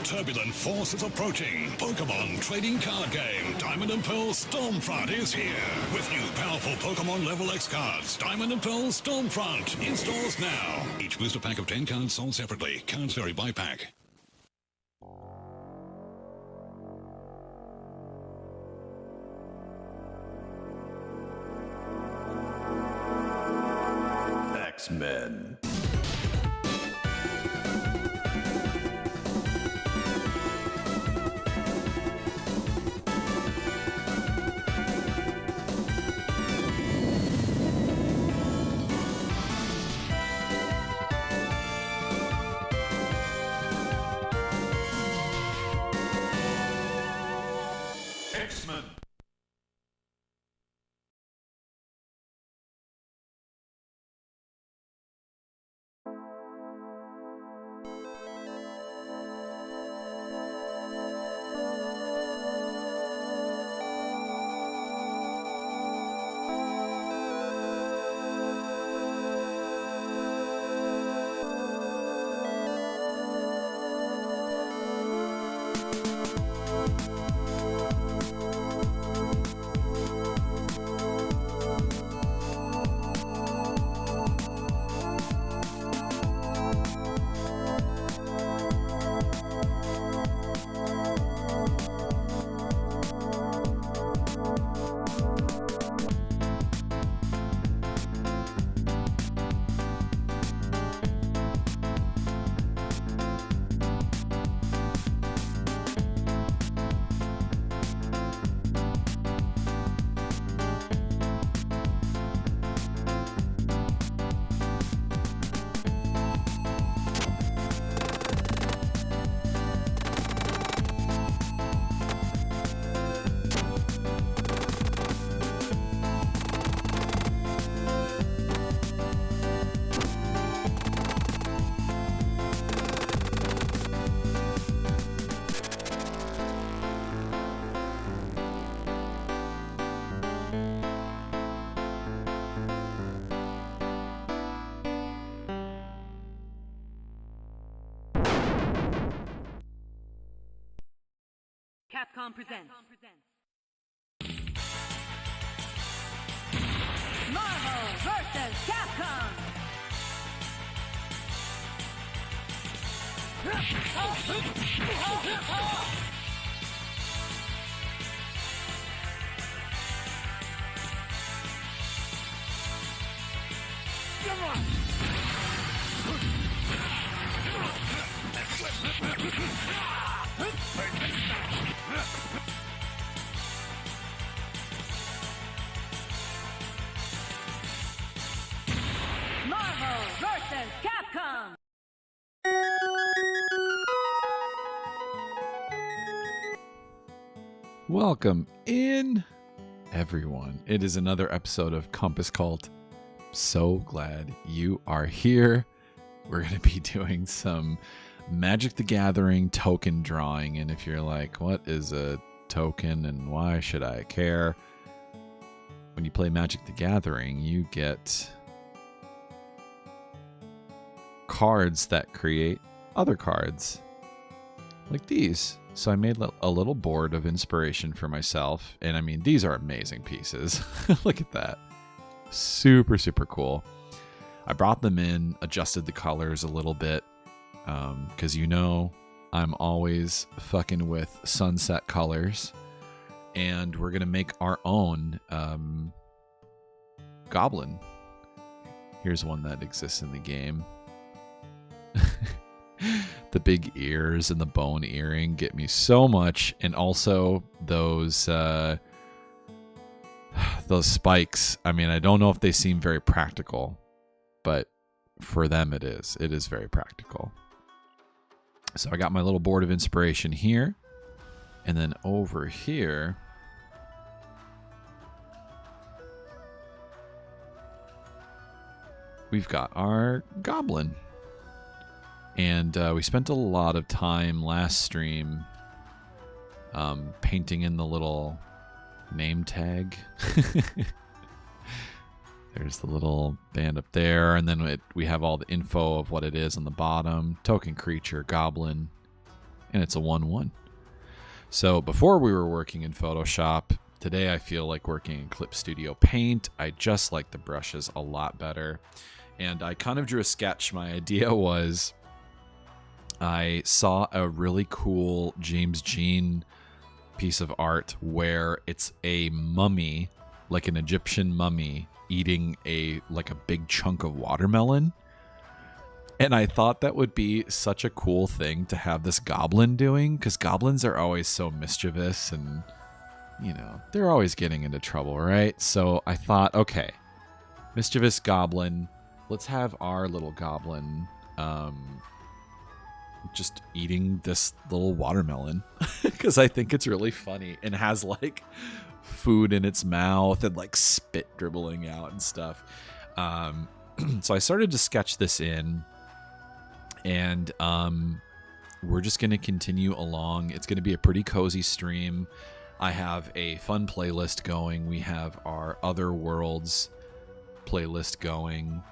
Turbulent force is approaching. Pokemon trading card game Diamond and Pearl Stormfront is here. With new powerful Pokemon Level X cards, Diamond and Pearl Stormfront in stores now. Each booster pack of 10 cards sold separately. Cards vary by pack. X-Men. X-Men. Capcom presents Marvel vs. Capcom. Come on. Marvel vs. Capcom. Welcome in, everyone. It is another episode of Compass Cult. So glad you are here. We're going to be doing some Magic the Gathering token drawing. And if you're like, what is a token and why should I care? When you play Magic the Gathering, you get cards that create other cards like these. So I made a little board of inspiration for myself. And I mean, these are amazing pieces. Look at that. Super, super cool. I brought them in, adjusted the colors a little bit. Because you know I'm always fucking with sunset colors. And we're going to make our own Goblin. Here's one that exists in the game. The big ears and the bone earring get me so much. And also those spikes. I mean, I don't know if they seem very practical, but for them it is. It is very practical. So I got my little board of inspiration here. And then over here, we've got our Goblin. And we spent a lot of time last stream painting in the little name tag. There's the little band up there, and then we have all the info of what it is on the bottom. Token creature, Goblin, and it's a 1/1. So before we were working in Photoshop, today I feel like working in Clip Studio Paint. I just like the brushes a lot better. And I kind of drew a sketch. My idea was I saw a really cool James Jean piece of art where it's a mummy, like an Egyptian mummy, eating a big chunk of watermelon. And I thought that would be such a cool thing to have this goblin doing, because goblins are always so mischievous and, you know, they're always getting into trouble, right? So I thought, okay, mischievous goblin, let's have our little goblin just eating this little watermelon, because I think it's really funny and has like food in its mouth and like spit dribbling out and stuff. So I started to sketch this in, and we're just going to continue along. It's going to be a pretty cozy stream. I have a fun playlist going. We have our Other Worlds playlist going.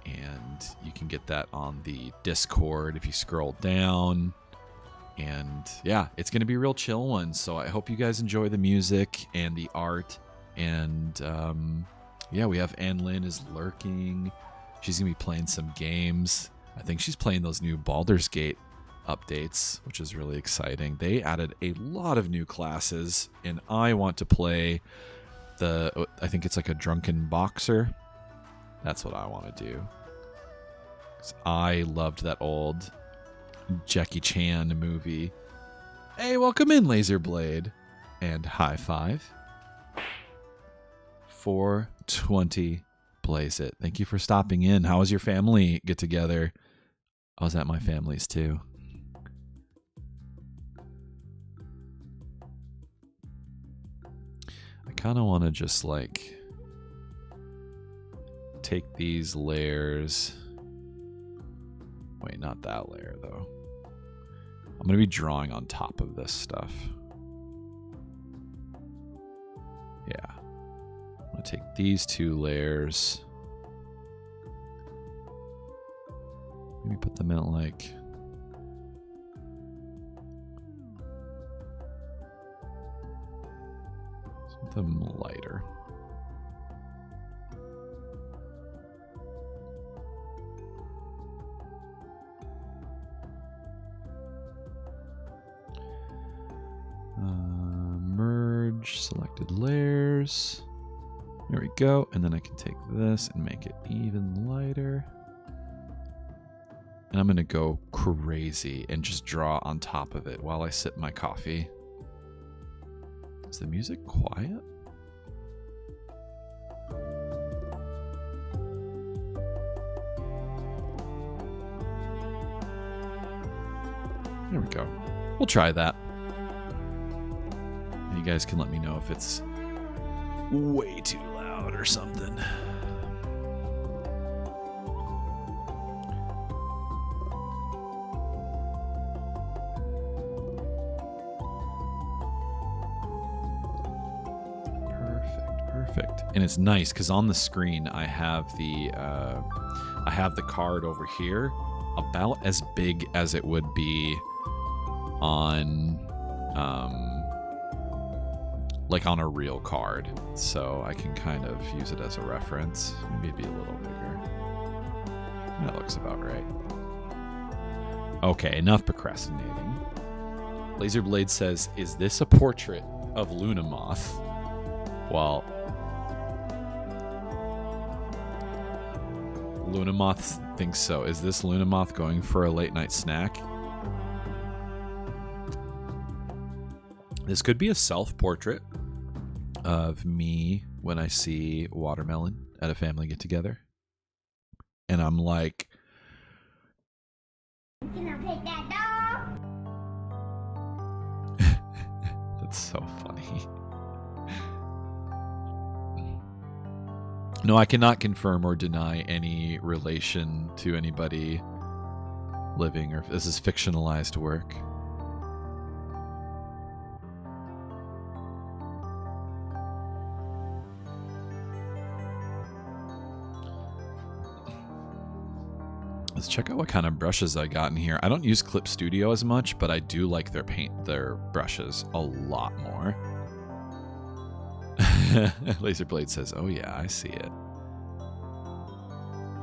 And you can get that on the Discord if you scroll down. And yeah, it's going to be a real chill one. So I hope you guys enjoy the music and the art. And yeah, we have Ann Lynn is lurking. She's going to be playing some games. I think she's playing those new Baldur's Gate updates, which is really exciting. They added a lot of new classes, and I want to play I think it's like a drunken boxer. That's what I want to do. 'Cause I loved that old Jackie Chan movie. Hey, welcome in, Laserblade. And high five. 420 Blaze It. Thank you for stopping in. How was your family get together? I was at my family's too. I kind of want to just like take these layers. Wait, not that layer though. I'm going to be drawing on top of this stuff. Yeah. I'm going to take these two layers. Maybe put them in like... something lighter. Merge selected layers. There we go. And then I can take this and make it even lighter. And I'm going to go crazy and just draw on top of it while I sip my coffee. Is the music quiet? There we go. We'll try that. You guys can let me know if it's way too loud or something. Perfect. And it's nice because on the screen I have the card over here about as big as it would be on like on a real card, so I can kind of use it as a reference. Maybe it'd be a little bigger. That looks about right. Okay, enough procrastinating. Laserblade says, is this a portrait of Luna Moth? Well, Luna Moth thinks so. Is this Luna Moth going for a late night snack? This could be a self-portrait of me when I see watermelon at a family get-together. And I'm like... Can I pet that dog? That's so funny. No, I cannot confirm or deny any relation to anybody living, or if this is fictionalized work. Let's check out what kind of brushes I got in here. I don't use Clip Studio as much, but I do like their brushes a lot more. Laserblade says, oh yeah, I see it.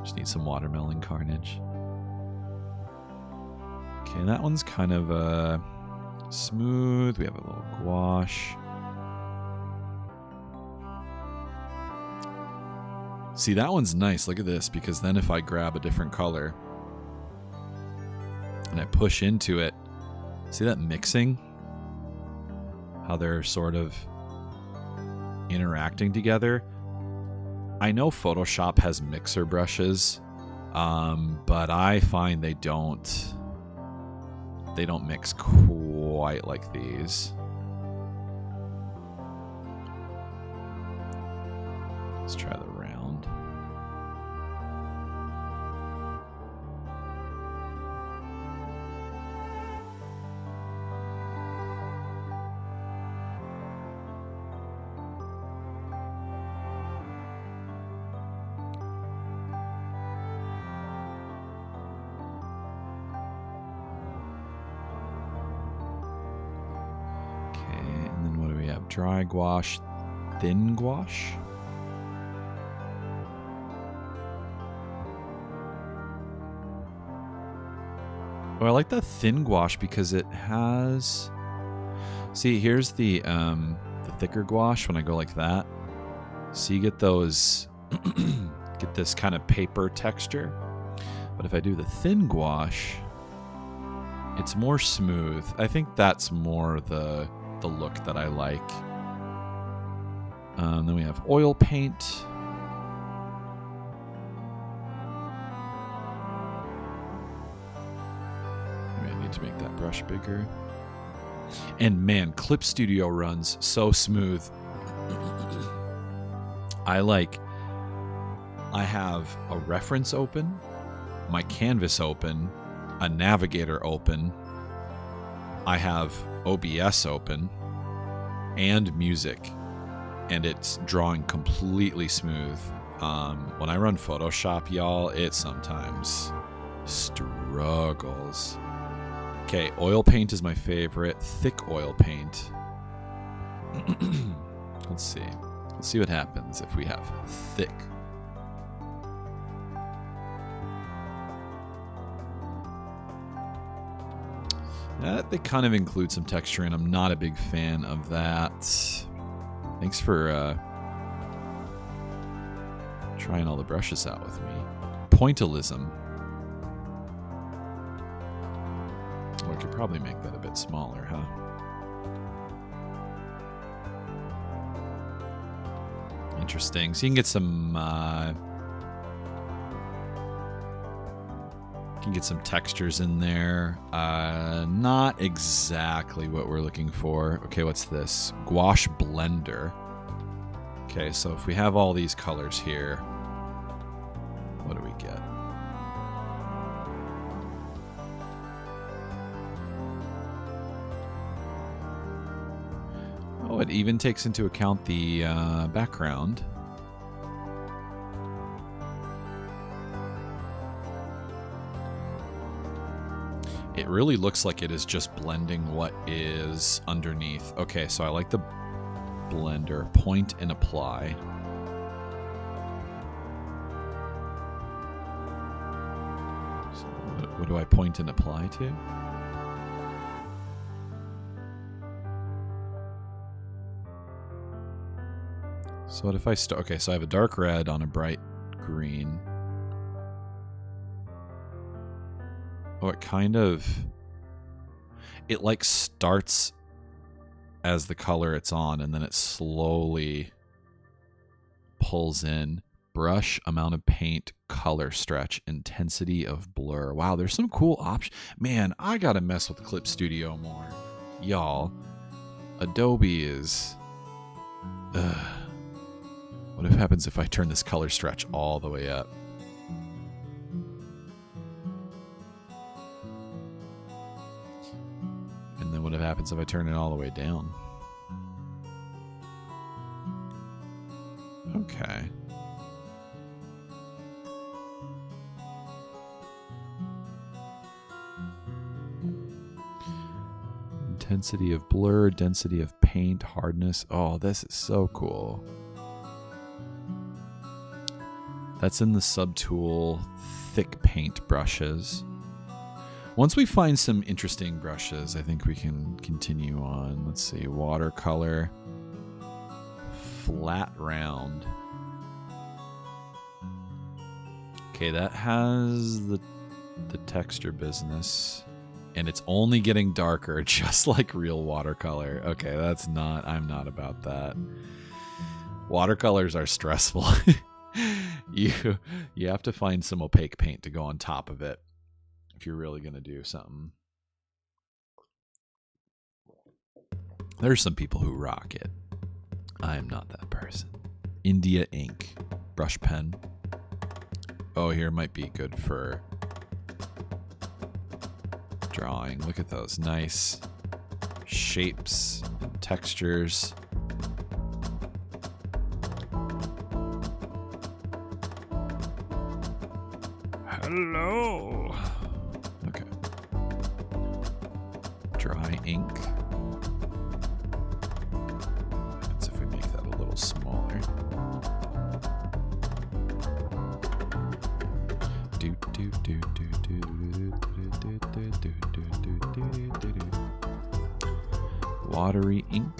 Just need some watermelon carnage. Okay, that one's kind of smooth. We have a little gouache. See, that one's nice. Look at this, because then if I grab a different color and I push into it, see that mixing? How they're sort of interacting together. I know Photoshop has mixer brushes, but I find they don't mix quite like these. Let's try the round. Dry gouache, thin gouache. Oh, I like the thin gouache because it has. See, here's the thicker gouache when I go like that. So you get those, get this kind of paper texture. But if I do the thin gouache, it's more smooth. I think that's more the look that I like. Then we have oil paint. Maybe I need to make that brush bigger. And man, Clip Studio runs so smooth. I have a reference open, my canvas open, a navigator open. I have OBS open and music, and it's drawing completely smooth. When I run Photoshop, y'all, it sometimes struggles. Okay, oil paint is my favorite. Thick oil paint. Let's see. Let's see what happens if we have thick. They kind of include some texture, and I'm not a big fan of that. Thanks for trying all the brushes out with me. Pointillism. Oh, I could probably make that a bit smaller, huh? Interesting. So you can get some textures in there. Not exactly what we're looking for. Okay, what's this? Gouache blender. Okay, so if we have all these colors here, what do we get? Oh, it even takes into account the background. It really looks like it is just blending what is underneath. Okay, so I like the blender. Point and apply. So what do I point and apply to? So what if I start? Okay, so I have a dark red on a bright green. Oh, it like starts as the color it's on, and then it slowly pulls in. Brush, amount of paint, color stretch, intensity of blur. Wow, there's some cool options. Man, I gotta mess with Clip Studio more. Y'all, Adobe is... What happens if I turn this color stretch all the way up? And then what happens if I turn it all the way down? Okay. Intensity of blur, density of paint, hardness. Oh, this is so cool. That's in the subtool thick paint brushes. Once we find some interesting brushes, I think we can continue on. Let's see, watercolor, flat round. Okay, that has the texture business, and it's only getting darker, just like real watercolor. Okay, I'm not about that. Watercolors are stressful. You have to find some opaque paint to go on top of it if you're really going to do something. There's some people who rock it. I am not that person. India ink brush pen. Oh, here might be good for drawing. Look at those nice shapes, textures. Hello. Okay. Dry ink. Let's see if we make that a little smaller. Watery ink.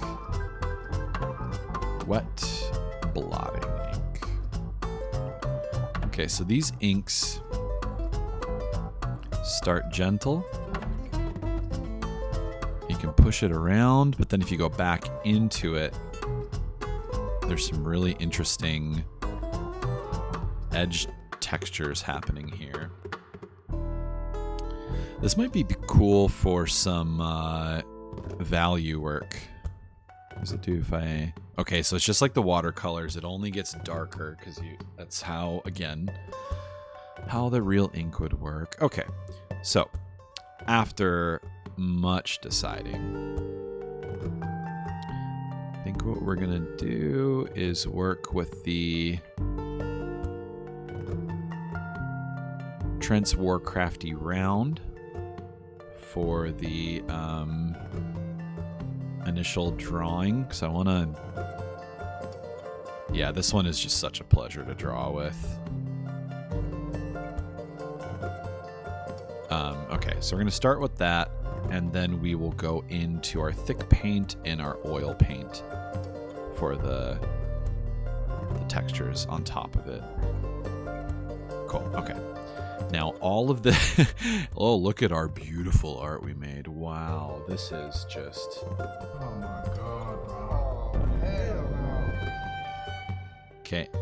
Wet blotting ink. Okay, so these inks start gentle. You can push it around, but then if you go back into it, there's some really interesting edge textures happening here. This might be cool for some value work. What does it do if I... Okay, so it's just like the watercolors. It only gets darker because that's how, again, how the real ink would work. Okay, so after much deciding, I think what we're going to do is work with the Trent's Warcrafty round for the initial drawing. So I want to... Yeah, this one is just such a pleasure to draw with. Okay, so we're going to start with that, and then we will go into our thick paint and our oil paint for the textures on top of it. Cool, okay. Now, all of the... Oh, look at our beautiful art we made. Wow, this is just... Oh my god, bro. Oh, hell no.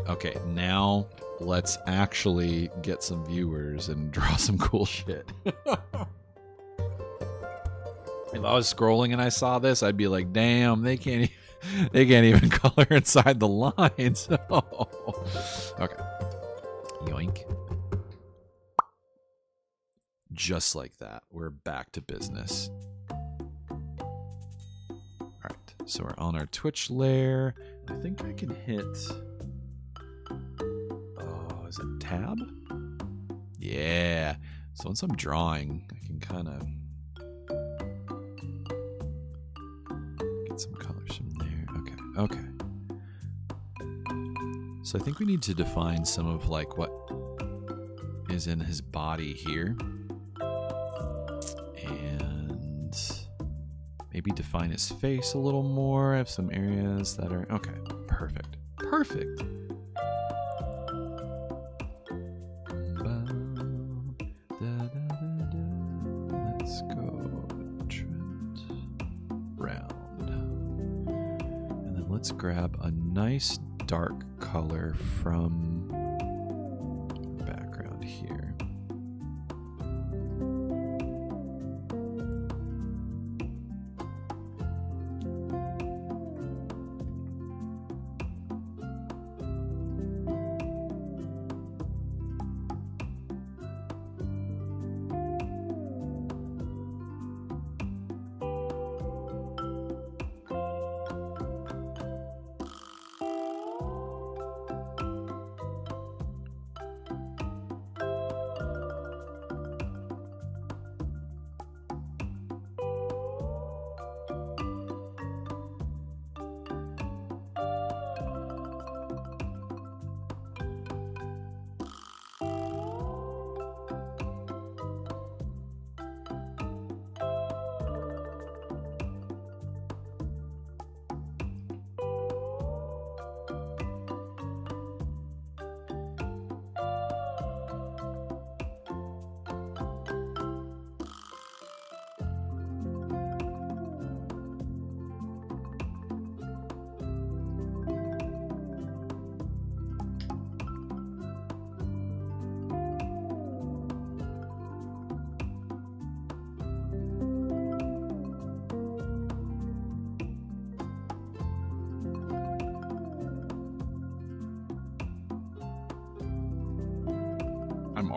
Okay, now let's actually get some viewers and draw some cool shit. If I was scrolling and I saw this, I'd be like, damn, they can't even color inside the lines. Okay. Yoink. Just like that, we're back to business. All right, so we're on our Twitch layer. I think I can hit... Oh, is it tab? Yeah. So once I'm drawing, I can kind of get some colors from there. Okay. So I think we need to define some of like what is in his body here. And maybe define his face a little more. I have some areas that are... Okay, perfect. Perfect. Let's go Trent round. And then let's grab a nice dark color from the background here.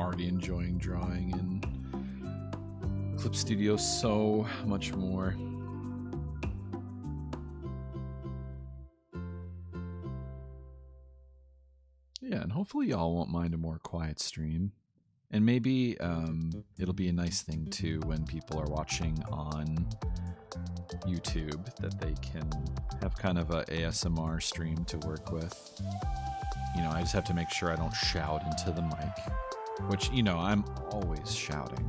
already enjoying drawing in Clip Studio so much more. Yeah, and hopefully y'all won't mind a more quiet stream. And maybe it'll be a nice thing too when people are watching on YouTube that they can have kind of a ASMR stream to work with. You know, I just have to make sure I don't shout into the mic, which, you know, I'm always shouting.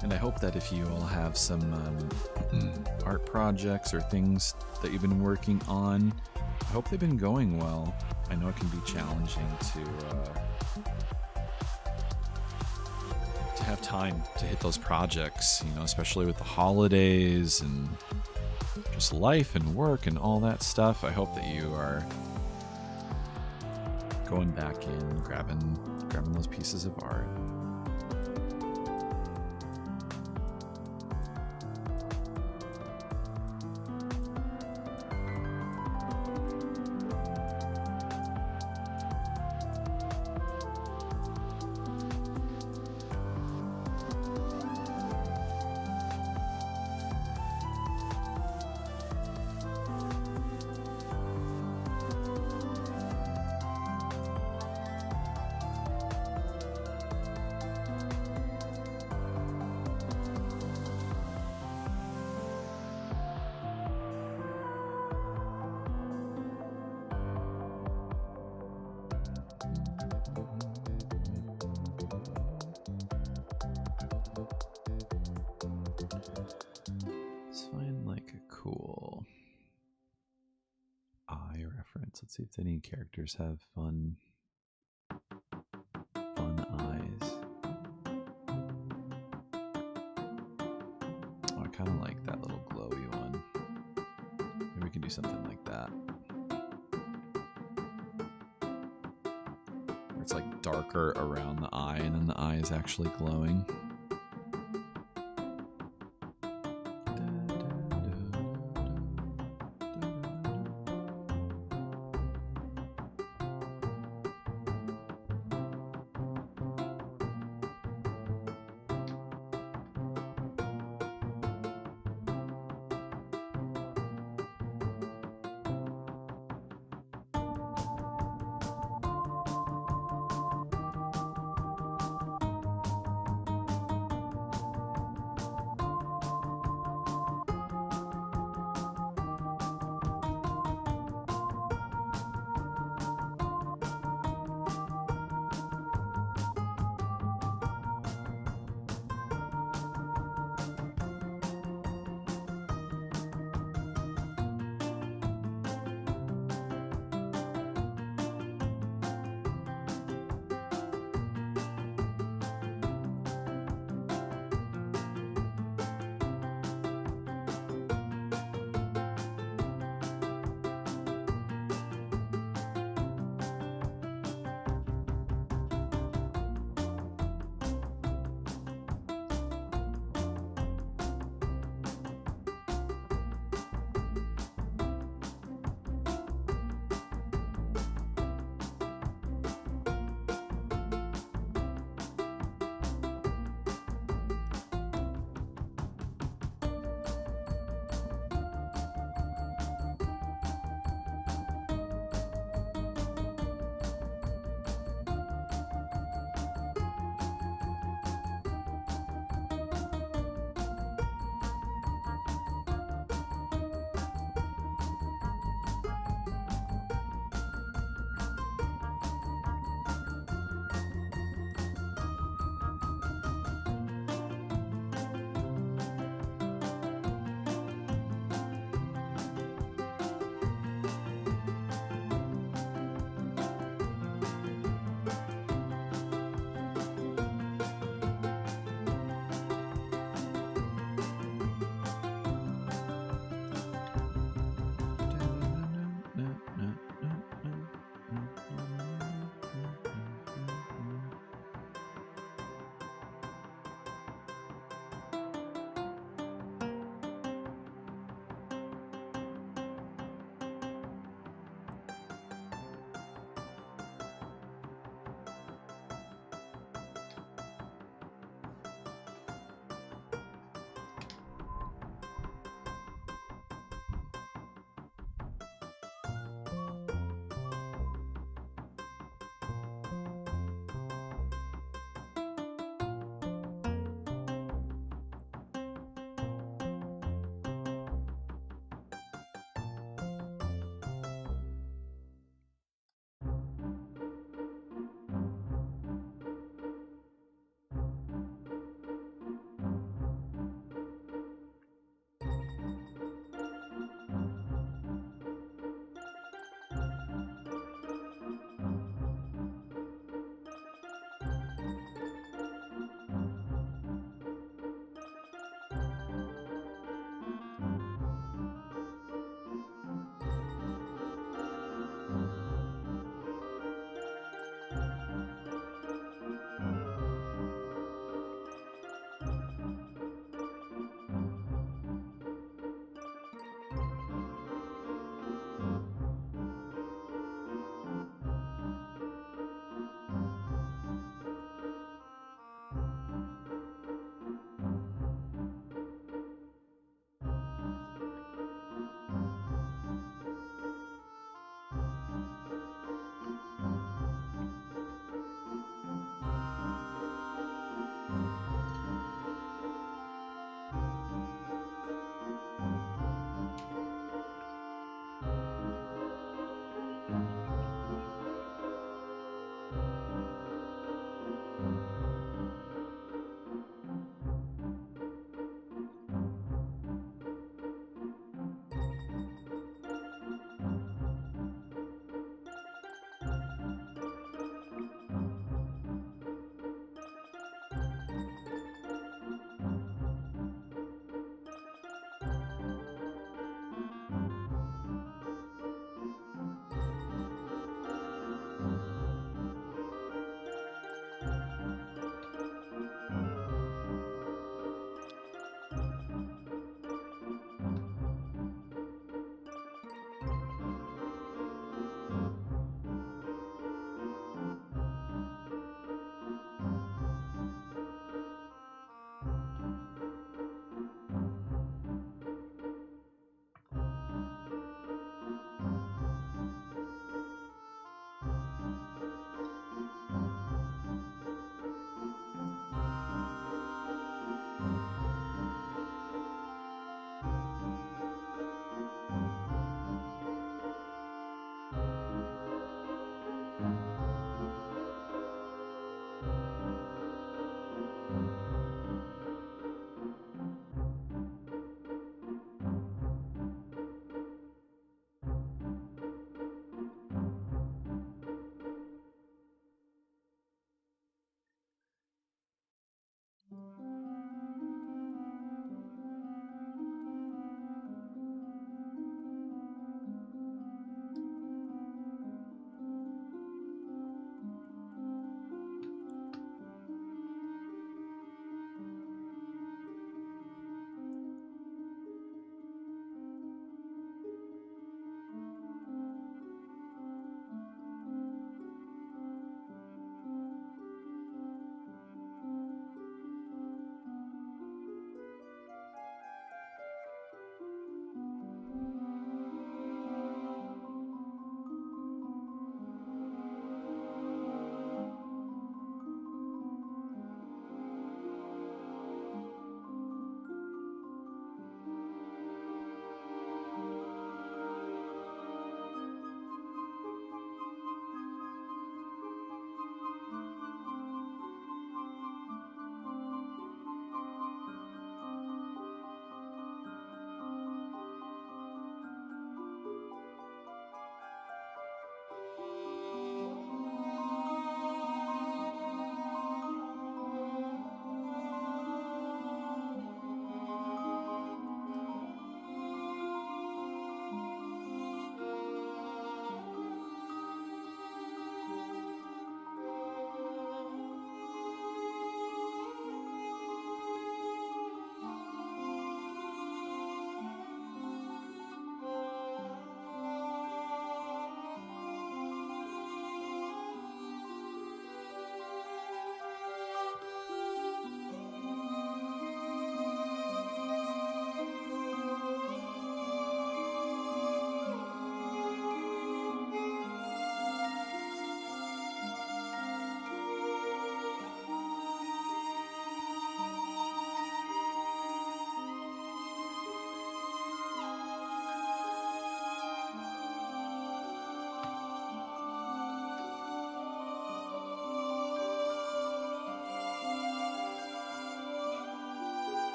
And I hope that if you all have some art projects or things that you've been working on, I hope they've been going well. I know it can be challenging to have time to hit those projects, you know, especially with the holidays and just life and work and all that stuff. I hope that you are going back in, grabbing those pieces of art. Let's see if any characters have fun eyes. Oh, I kind of like that little glowy one. Maybe we can do something like that. Where it's like darker around the eye and then the eye is actually glowing.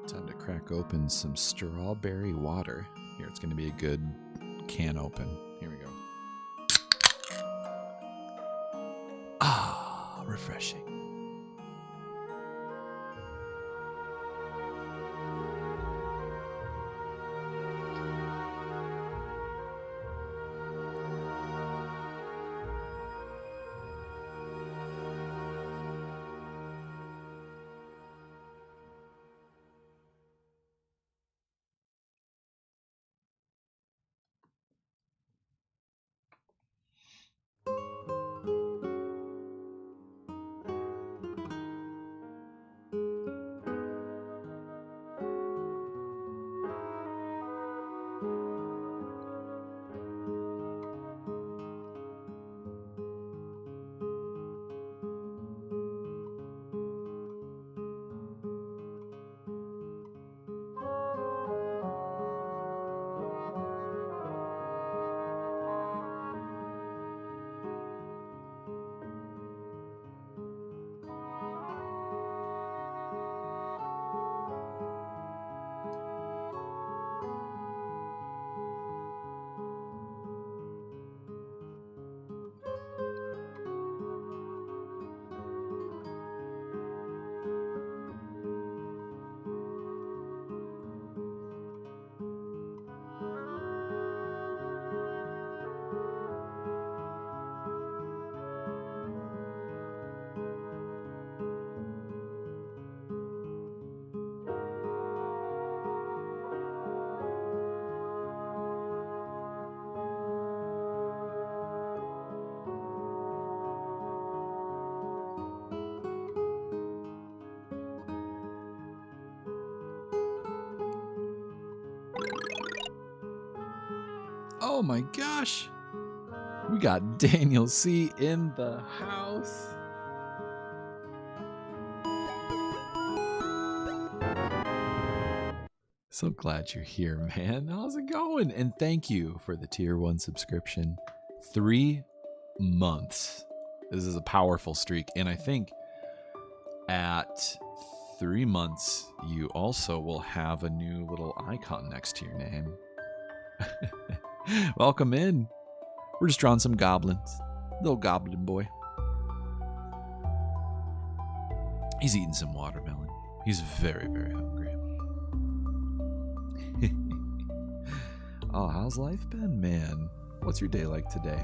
Time to crack open some strawberry water. Here, it's going to be a good can open. Here we go. Ah, refreshing. Oh my gosh. We got Daniel C. in the house. So glad you're here, man. How's it going? And thank you for the tier 1 subscription. 3 months. This is a powerful streak. And I think at 3 months, you also will have a new little icon next to your name. Welcome in. We're just drawing some goblins. Little goblin boy. He's eating some watermelon. He's very, very hungry. Oh, how's life been, man? What's your day like today?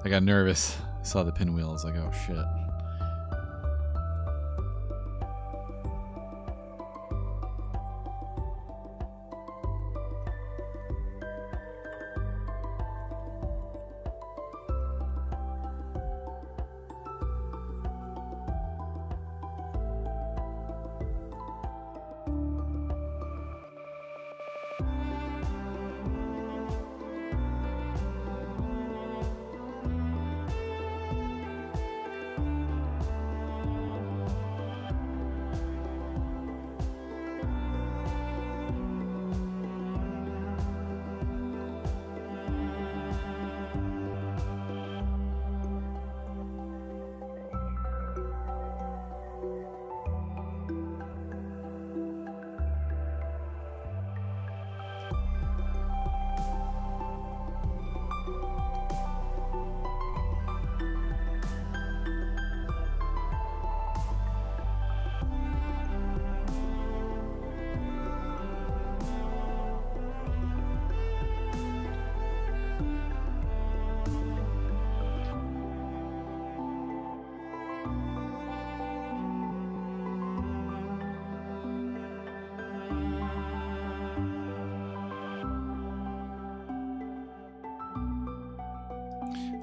I got nervous. I saw the pinwheel. I was like, oh shit.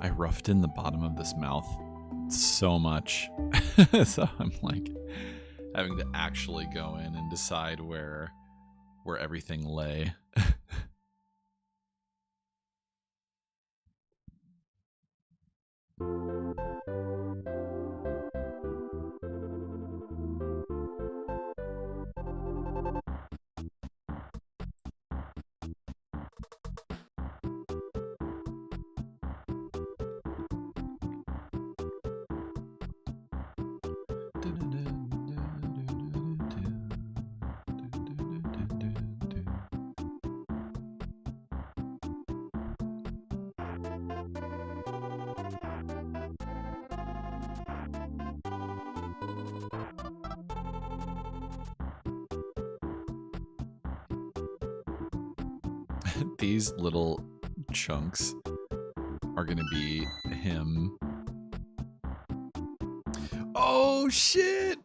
I roughed in the bottom of this mouth so much. So I'm like having to actually go in and decide where everything lay. These little chunks are gonna be him. Oh shit!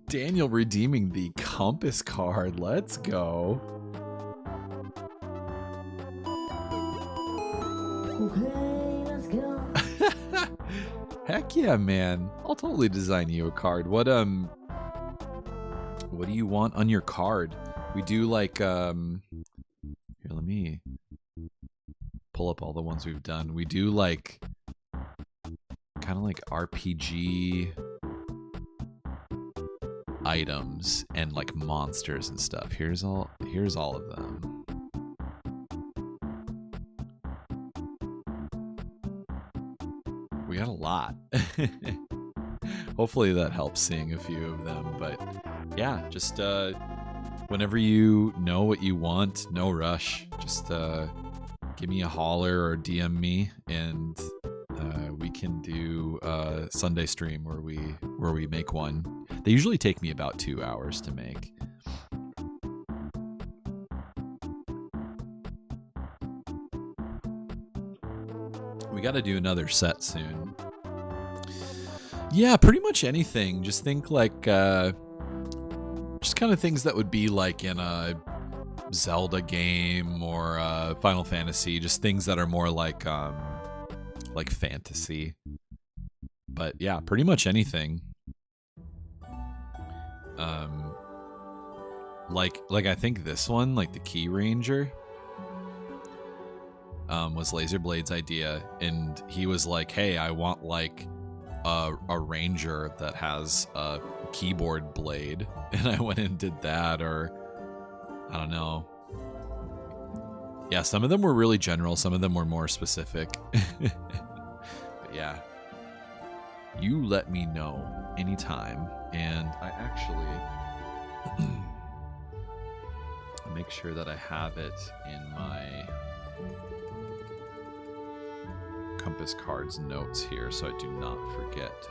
Daniel redeeming the compass card. Let's go. Okay, let's go. Heck yeah, man. I'll totally design you a card. What do you want on your card? We do like here, let me pull up all the ones we've done. We do like kind of like RPG items and like monsters and stuff. Here's all of them. We got a lot. Hopefully that helps seeing a few of them, but yeah, just whenever you know what you want, no rush. Just give me a holler or DM me, and we can do a Sunday stream where we make one. They usually take me about 2 hours to make. We got to do another set soon. Yeah, pretty much anything. Just think like just kind of things that would be like in a Zelda game or Final Fantasy, just things that are more like fantasy. But yeah, pretty much anything. Like I think this one, like the Key Ranger, was Laser Blade's idea, and he was like, "Hey, I want like a ranger that has a keyboard blade," and I went and did that, or I don't know. Yeah, some of them were really general, some of them were more specific. But yeah, you let me know anytime, and I actually make sure that I have it in my compass cards notes here so I do not forget.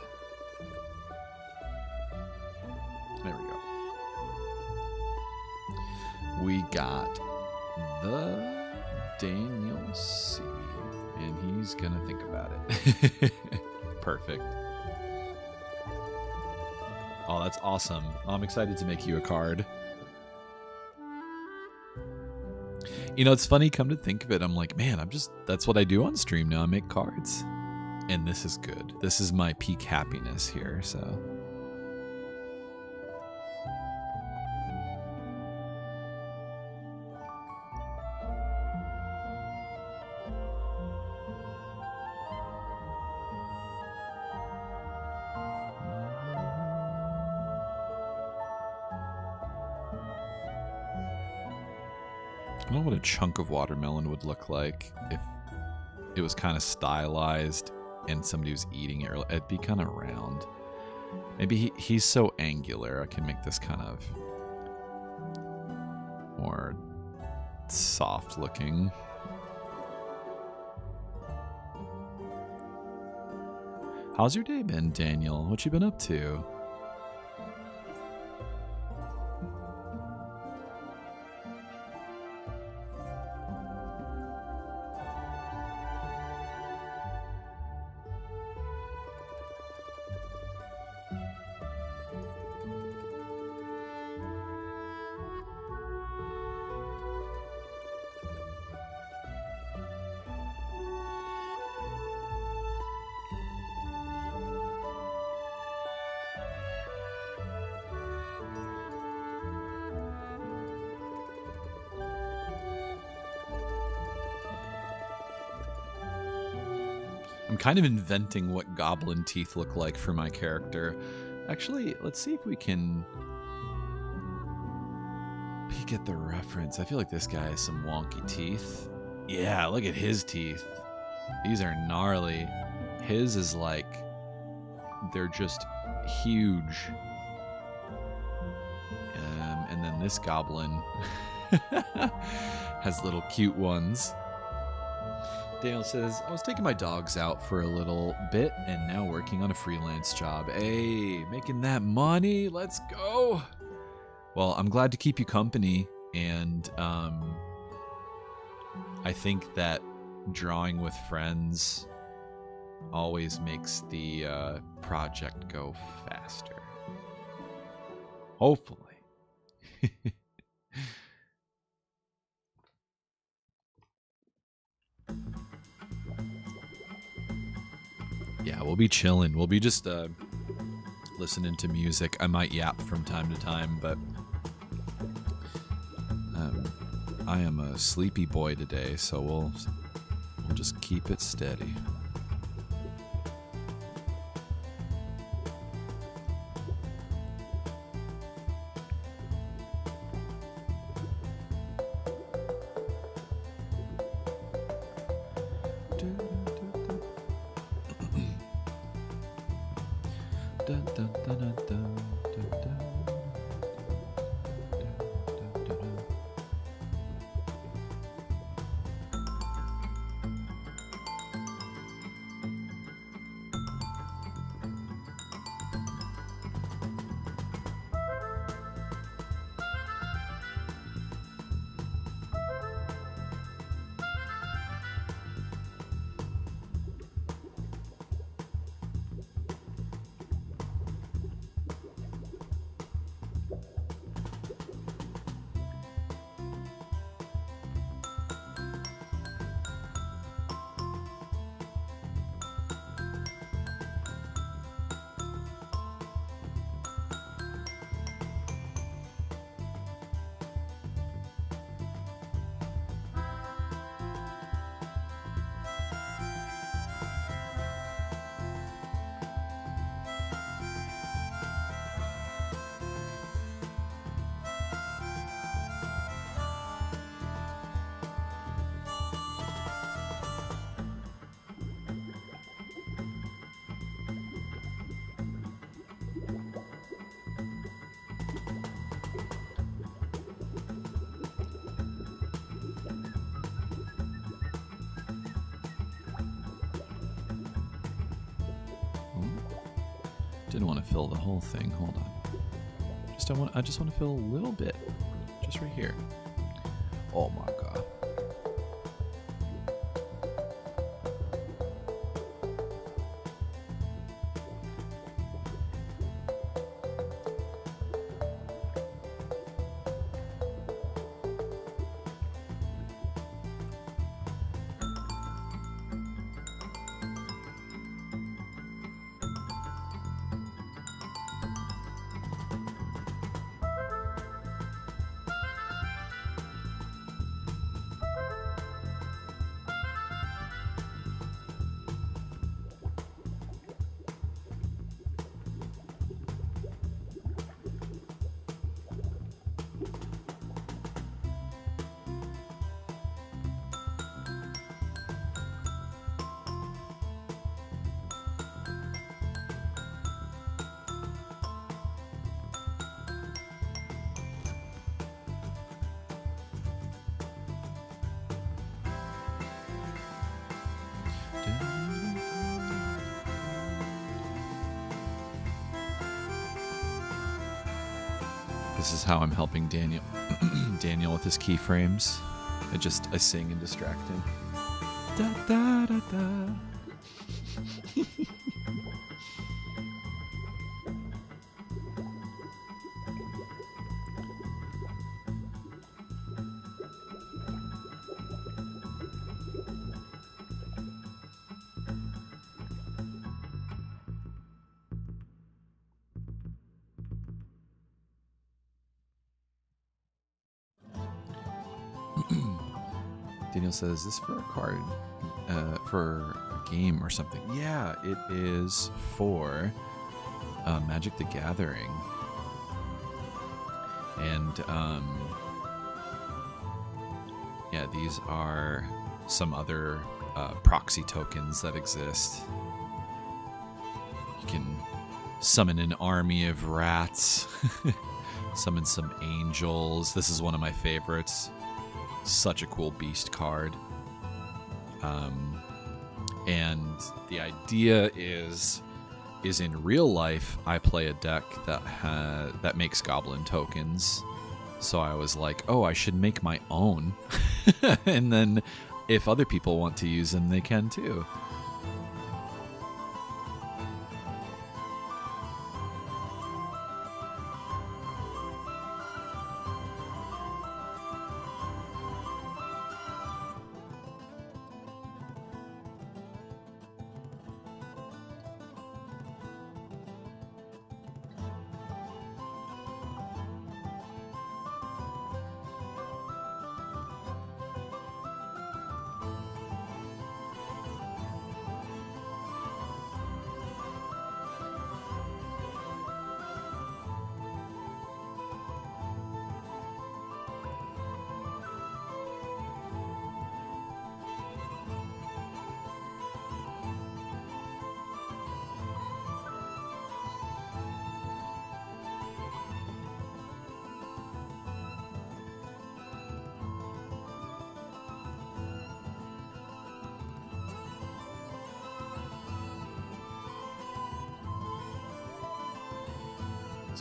There we go. We got the Daniel C, and he's gonna think about it. Perfect. Oh, that's awesome. I'm excited to make you a card. You know, it's funny, come to think of it, I'm like, man, that's what I do on stream now. I make cards. And this is good. This is my peak happiness here, so. I don't know what a chunk of watermelon would look like if it was kind of stylized and somebody was eating it. It'd be kind of round. Maybe he's so angular, I can make this kind of more soft looking. How's your day been, Daniel? What you been up to? I'm kind of inventing what goblin teeth look like for my character. Actually, let's see if we can peek at the reference. I feel like this guy has some wonky teeth. Yeah, look at his teeth. These are gnarly. His is like, they're just huge. And then this goblin has little cute ones. Daniel says, I was taking my dogs out for a little bit and now working on a freelance job. Hey, making that money. Let's go. Well, I'm glad to keep you company. And I think that drawing with friends always makes the project go faster. Hopefully. Yeah, we'll be chilling. We'll be just listening to music. I might yap from time to time, but I am a sleepy boy today, so we'll just keep it steady. Didn't want to fill the whole thing. Hold on. I just want to fill a little bit. Just right here. Oh my god. This is how I'm helping Daniel Daniel with his keyframes. I sing and distract him. Da, da, da, da. Daniel says, "Is this for a card? For game or something. Yeah, it is for Magic the Gathering. And yeah, these are some other proxy tokens that exist. You can summon an army of rats, summon some angels. This is one of my favorites. Such a cool beast card. And the idea is in real life, I play a deck that makes Goblin tokens. So I was like, oh, I should make my own. And then if other people want to use them, they can too.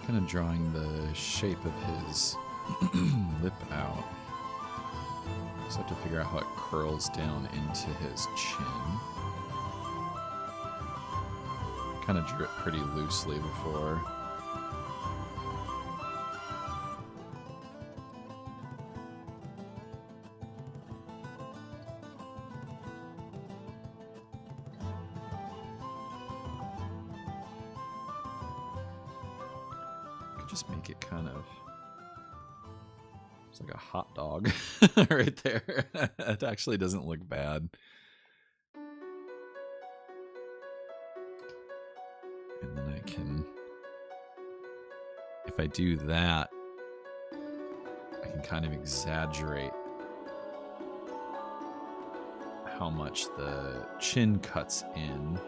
Kind of drawing the shape of his lip out. Just have to figure out how it curls down into his chin. Kind of drew it pretty loosely before. Just make it kind of, it's like a hot dog right there. It actually doesn't look bad. And then I can, if I do that, I can kind of exaggerate how much the chin cuts in.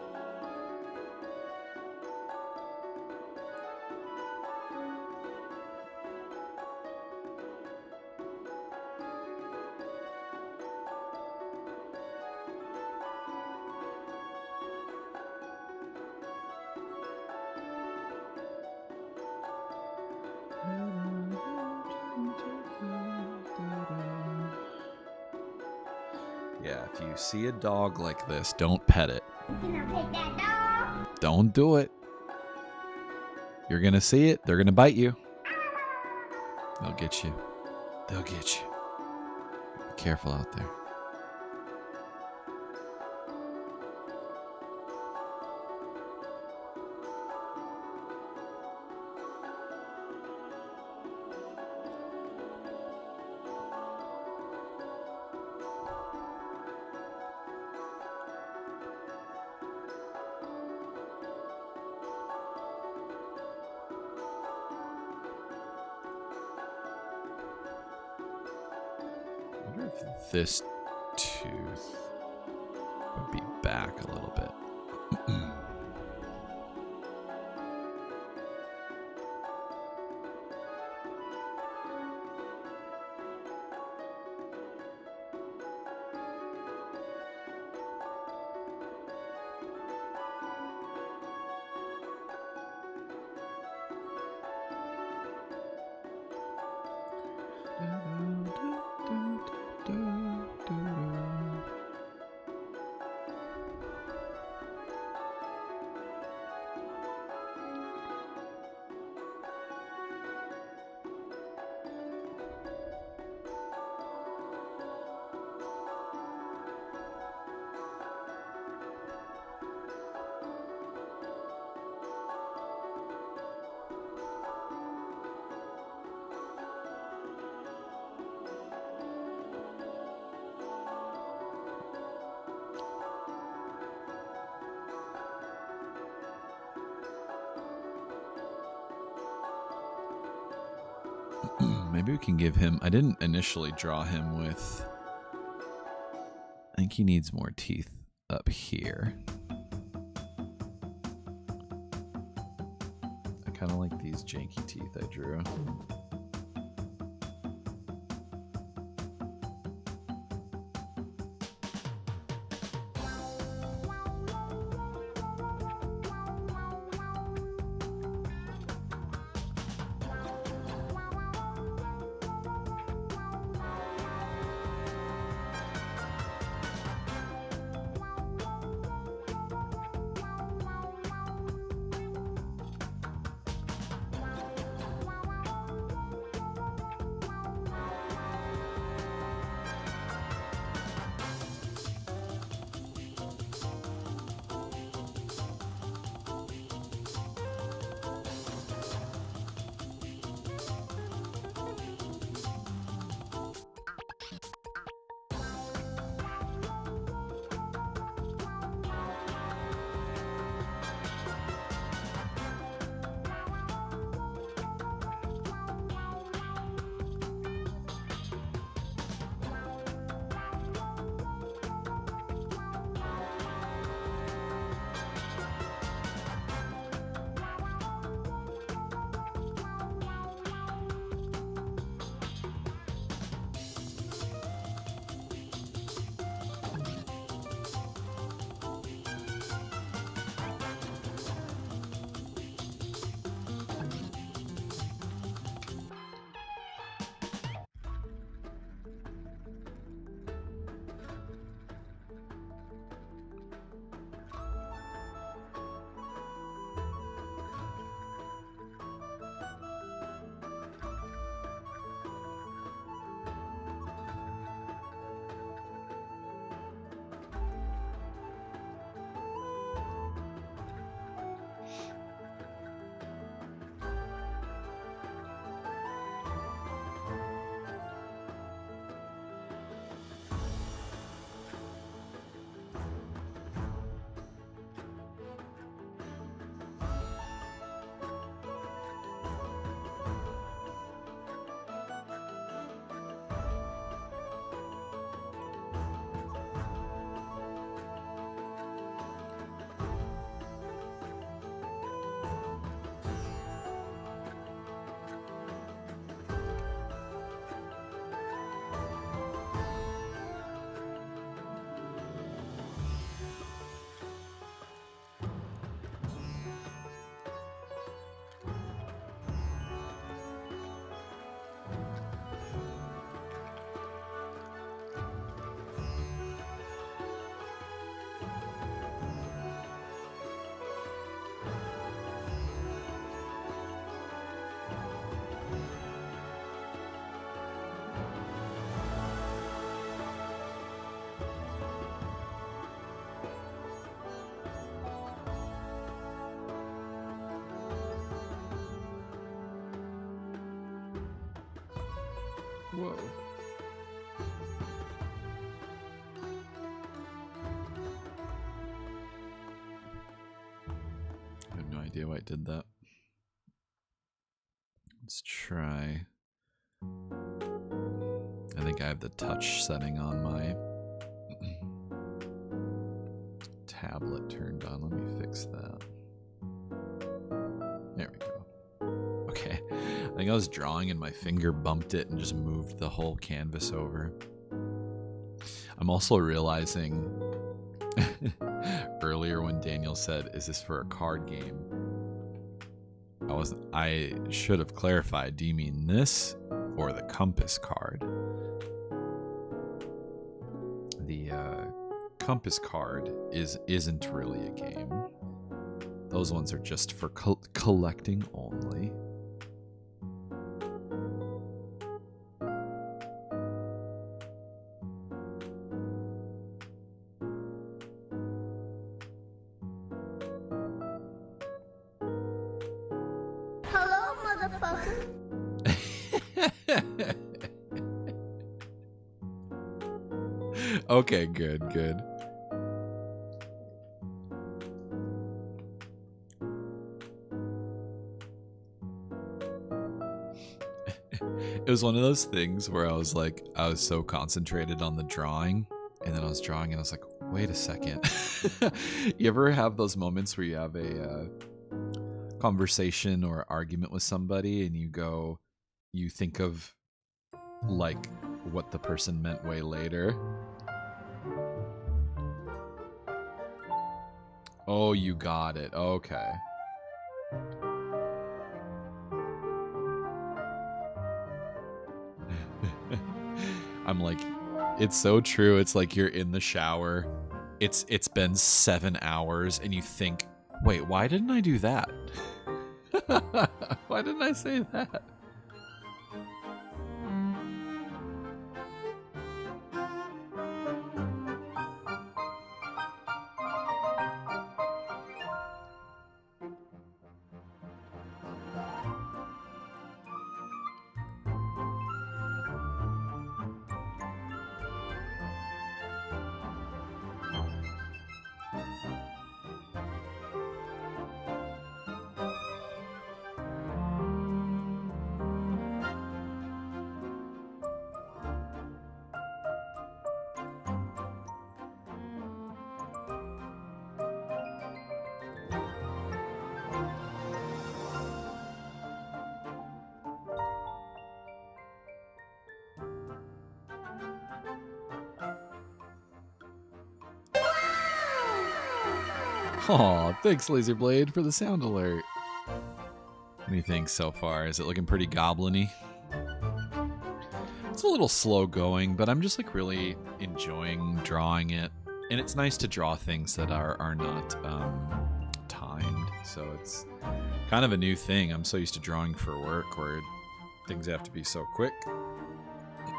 Yeah, if you see a dog like this, don't pet it. Can I take that dog? Don't do it. You're gonna see it, they're gonna bite you. They'll get you. They'll get you. Be careful out there. I wonder if this tooth would be back a little bit. Maybe we can give him... I didn't initially draw him with... I think he needs more teeth up here. I kind of like these janky teeth I drew. Whoa. I have no idea why it did that. Let's try. I think I have the touch setting on my tablet turned on. Let me fix that. There we go. Okay. I think I was drawing and my finger bumped it and just moved the whole canvas over. I'm also realizing earlier when Daniel said, "Is this for a card game?" I should have clarified, do you mean this or the compass card? The compass card isn't really a game. Those ones are just for collecting only. Hello, motherfucker. Okay, good. It was one of those things where I was so concentrated on the drawing, and then I was drawing and I was like, wait a second. You ever have those moments where you have a conversation or argument with somebody and you think of like what the person meant way later? Oh, you got it. Okay. I'm like, it's so true. It's like you're in the shower. It's been 7 hours and you think, wait, why didn't I do that? Why didn't I say that? Aw, thanks, Laserblade, for the sound alert. What do you think so far? Is it looking pretty goblin-y? It's a little slow going, but I'm just like really enjoying drawing it. And it's nice to draw things that are not timed. So it's kind of a new thing. I'm so used to drawing for work where things have to be so quick.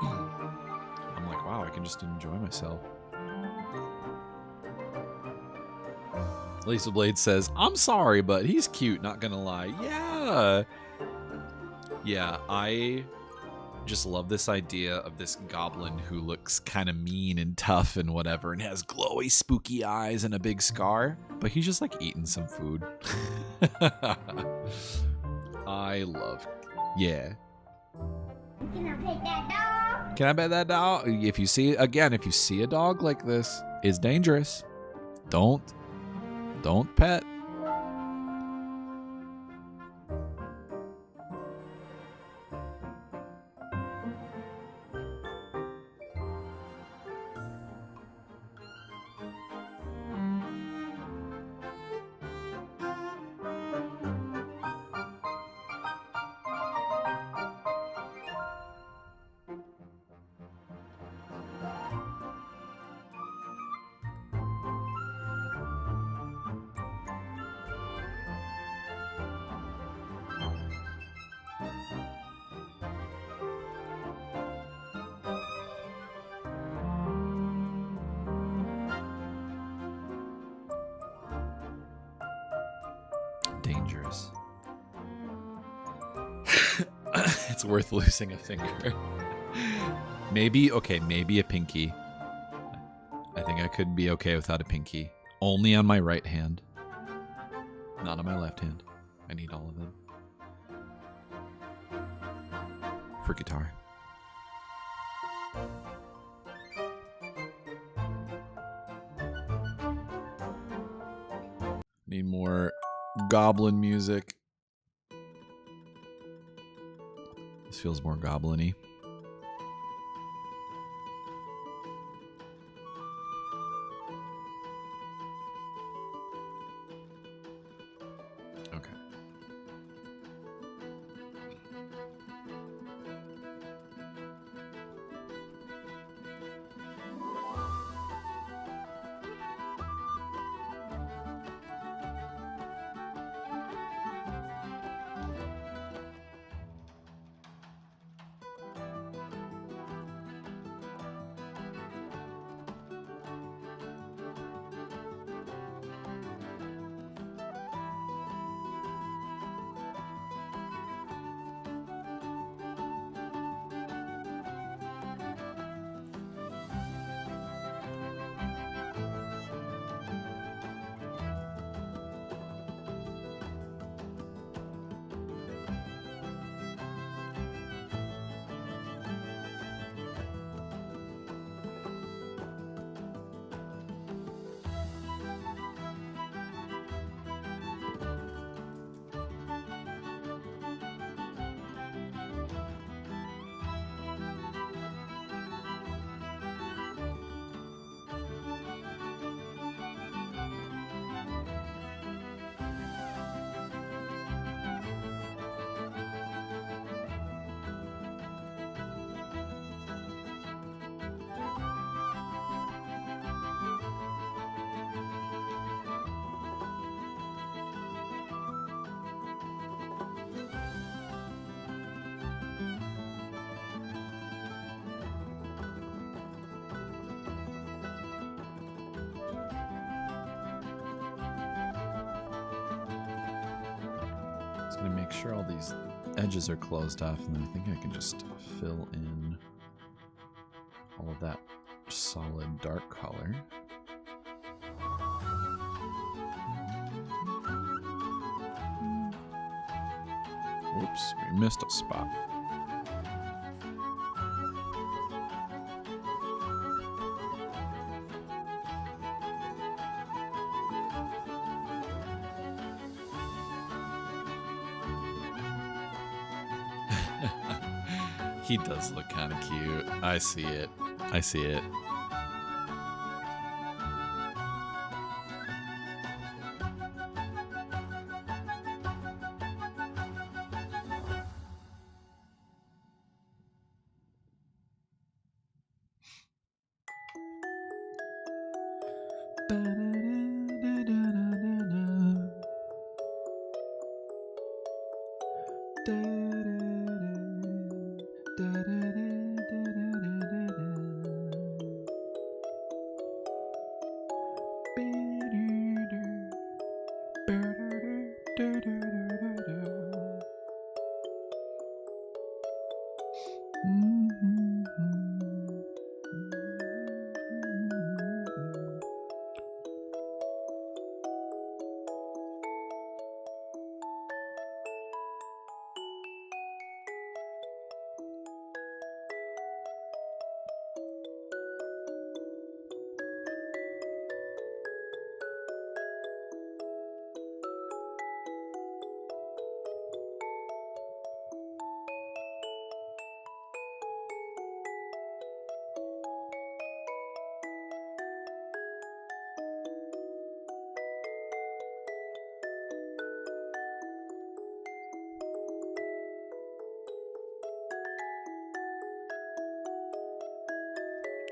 I'm like, wow, I can just enjoy myself. Lisa Blade says, I'm sorry, but he's cute, not gonna lie. Yeah, I just love this idea of this goblin who looks kind of mean and tough and whatever and has glowy, spooky eyes and a big scar, but he's just like eating some food. I love, yeah. Can I pet that dog? Can I pet that dog? If you see a dog like this, it's dangerous. Don't pet. Dangerous. It's worth losing a finger. Maybe a pinky. I think I could be okay without a pinky. Only on my right hand. Not on my left hand. I need all of them. For guitar. Need more goblin music. This feels more goblin-y. Okay. make sure all these edges are closed off, and then I think I can just fill in all of that solid dark color. Oops, we missed a spot. He does look kind of cute. I see it. I see it.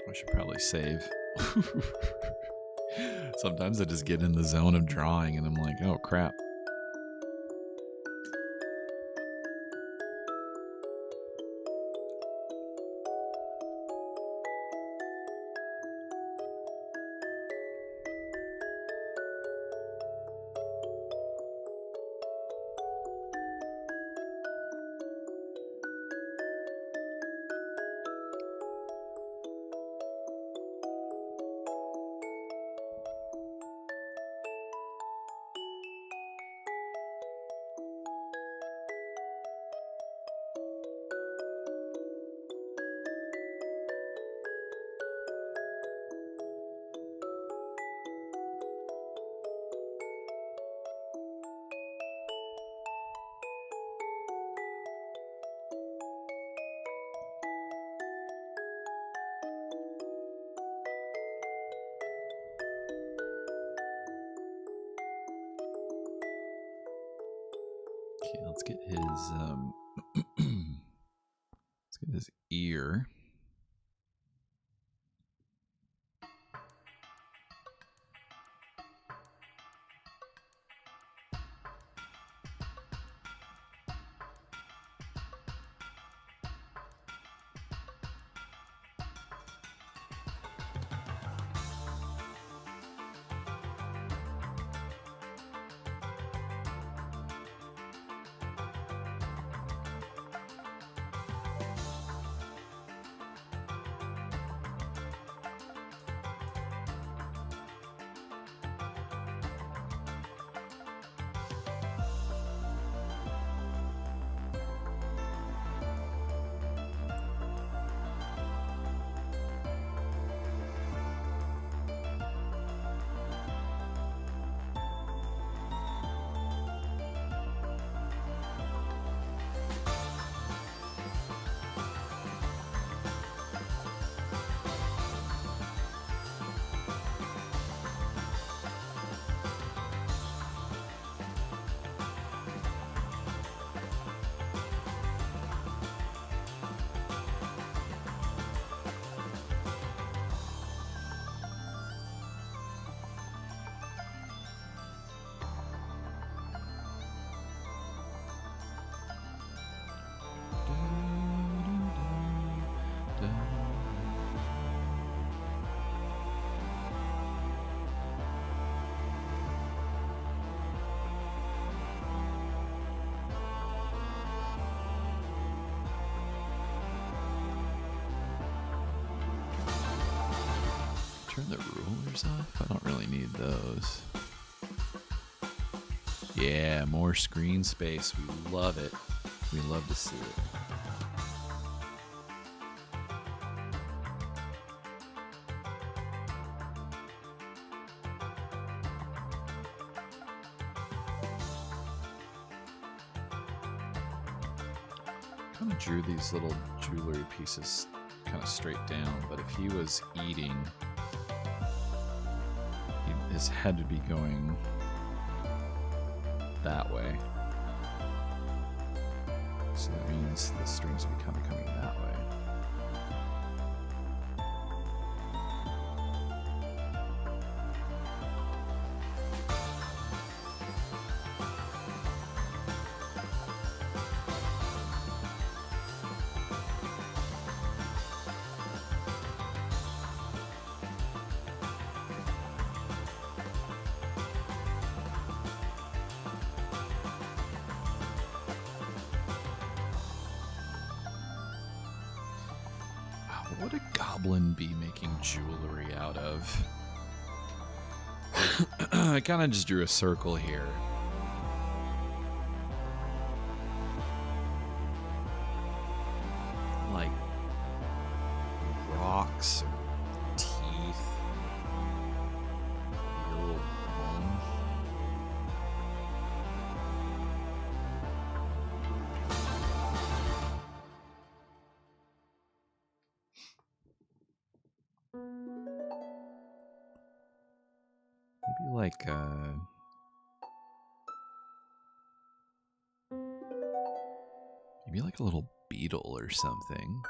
I should probably save. Sometimes I just get in the zone of drawing and I'm like, oh crap. Okay, let's get his let's get his ear. turn the rulers off? I don't really need those. Yeah, more screen space. We love it. We love to see it. Kind of drew these little jewelry pieces kind of straight down, but if he was eating, his head would be going that way. So that means the strings would be kind of coming that way. What would a goblin be making jewelry out of? I kind of just drew a circle here. Like rocks or teeth. Maybe a little bone. Maybe like maybe like a little beetle or something.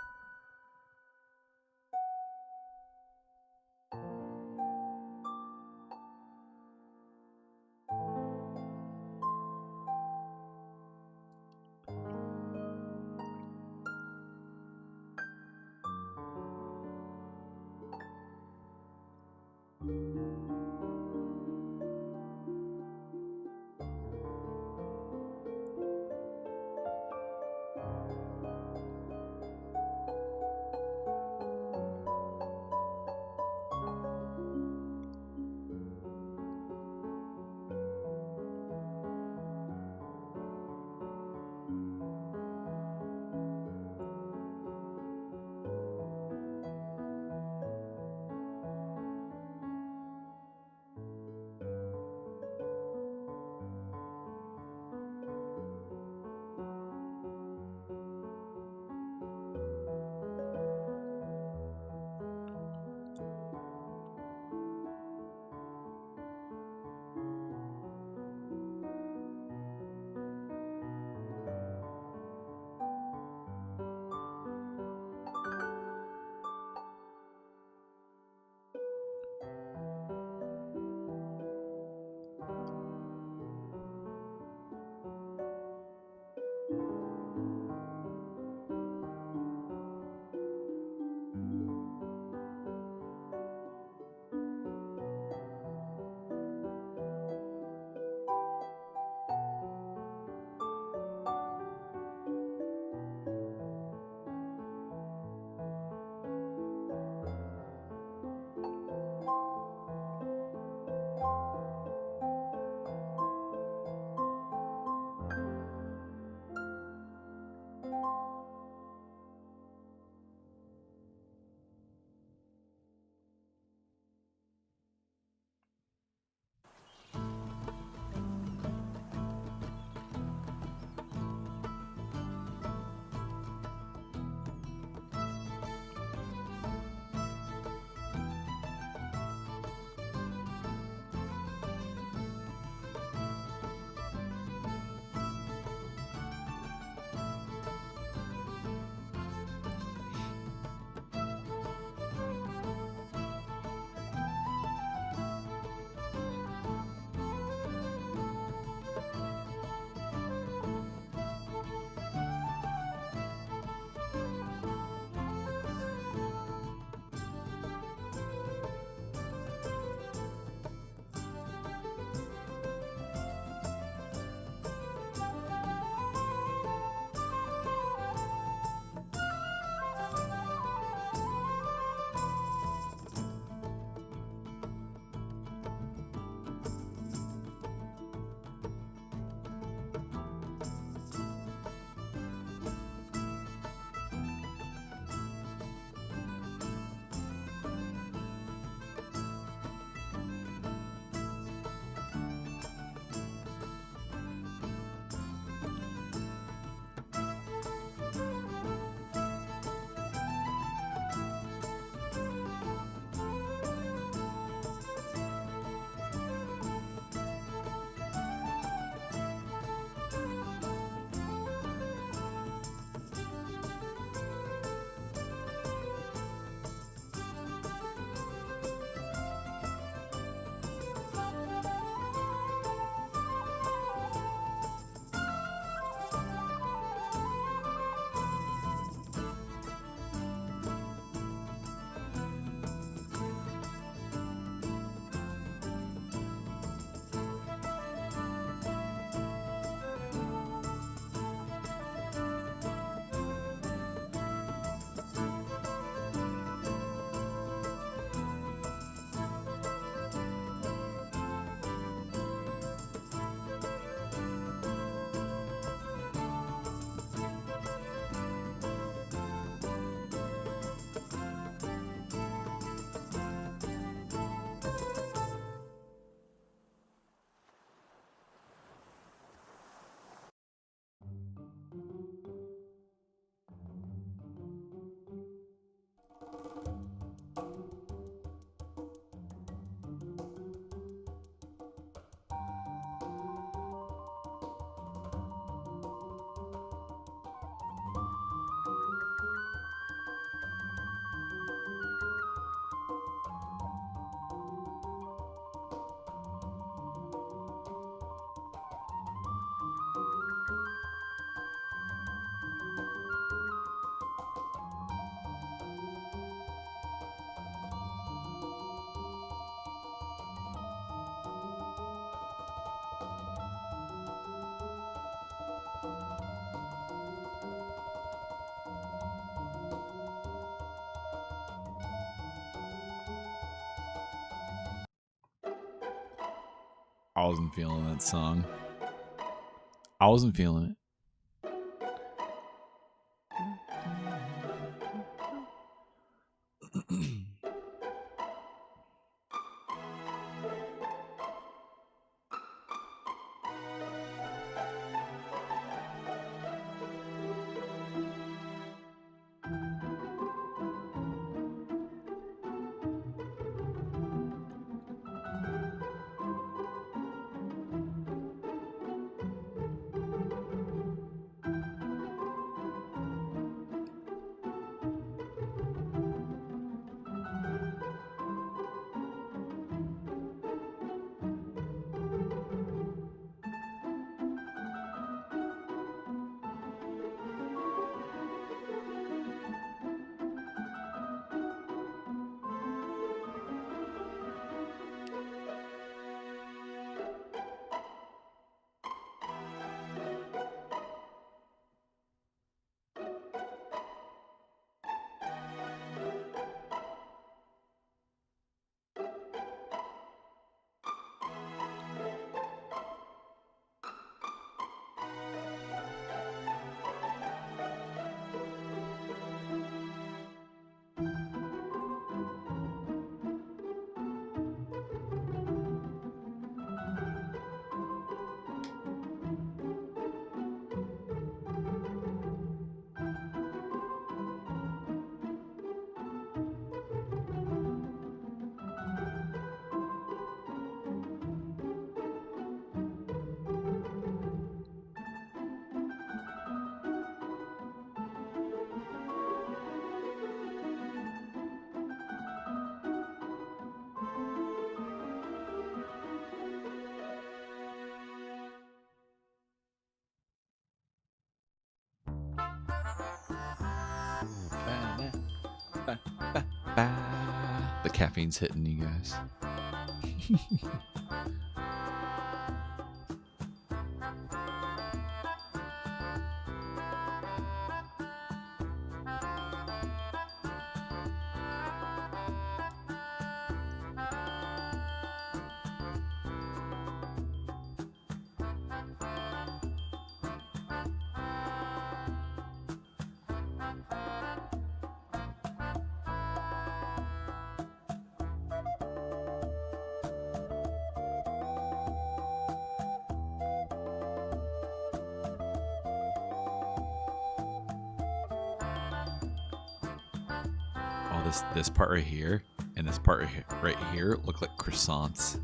I wasn't feeling that song. I wasn't feeling it. The caffeine's hitting you guys. Oh, this part right here and this part right here look like croissants.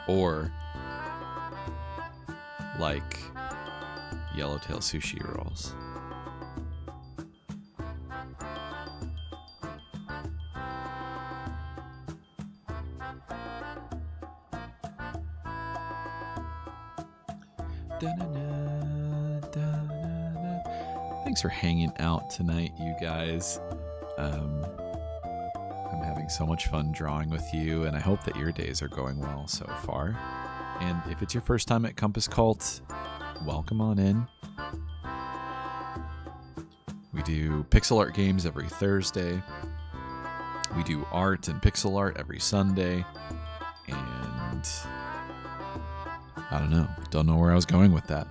Or like yellowtail sushi rolls. Thanks for hanging out tonight, you guys. I'm having so much fun drawing with you, and I hope that your days are going well so far. And if it's your first time at Compass Cult, welcome on in. We do pixel art games every Thursday. We do art and pixel art every Sunday. And I don't know where I was going with that.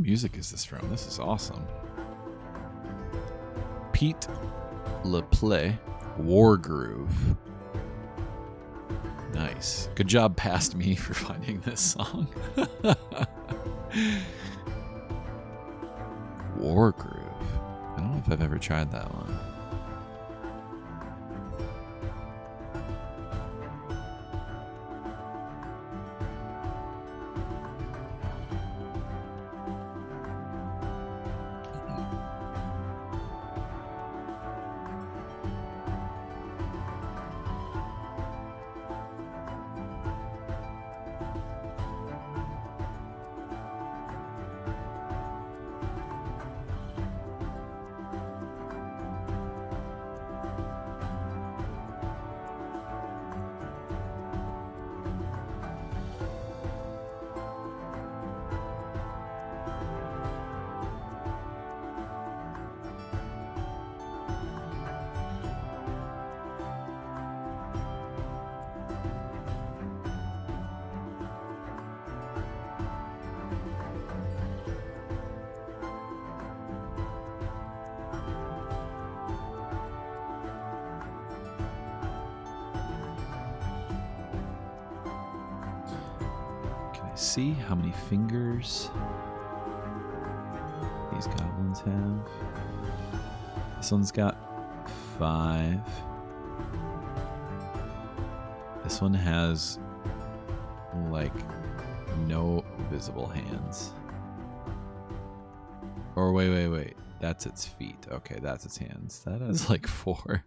music is this from? This is awesome. Pete LePlay, War Groove. Nice. Good job past me for finding this song. War Groove. I don't know if I've ever tried that one. See how many fingers these goblins have. This one's got 5. This one has like no visible hands. Or wait. That's its feet. Okay, that's its hands. That has like 4.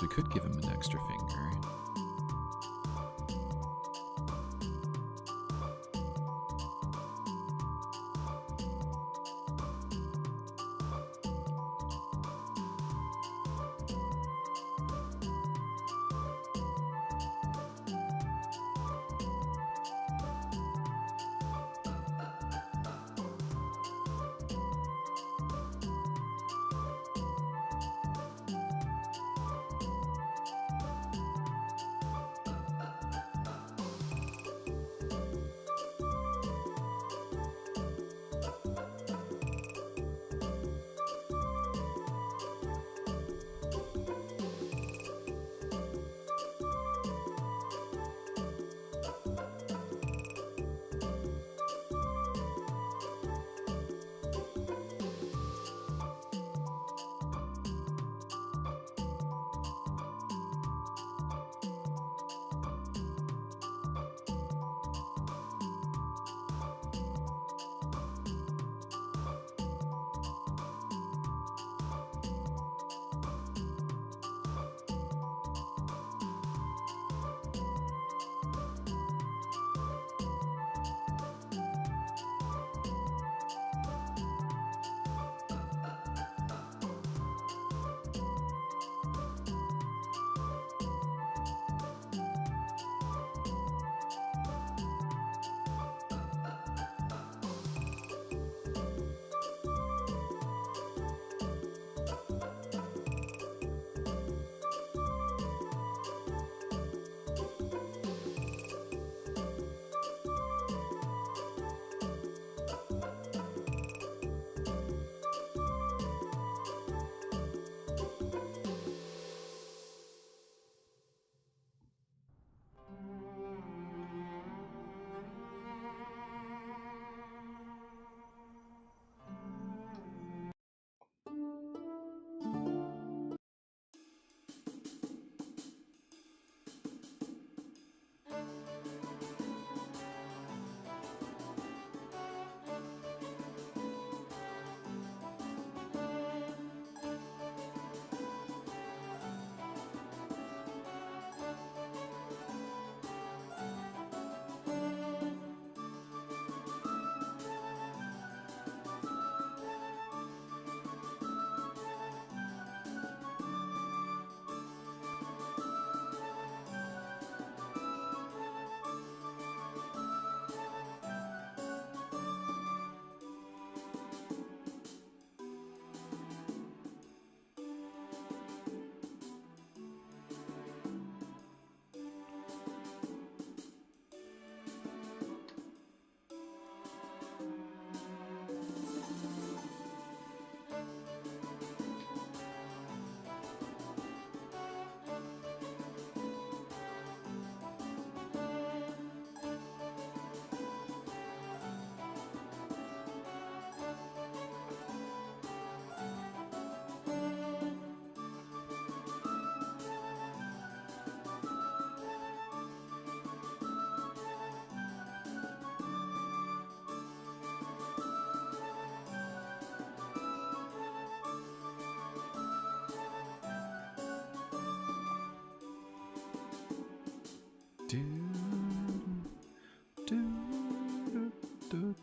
We could give him an extra finger. Do, do, do, do, do.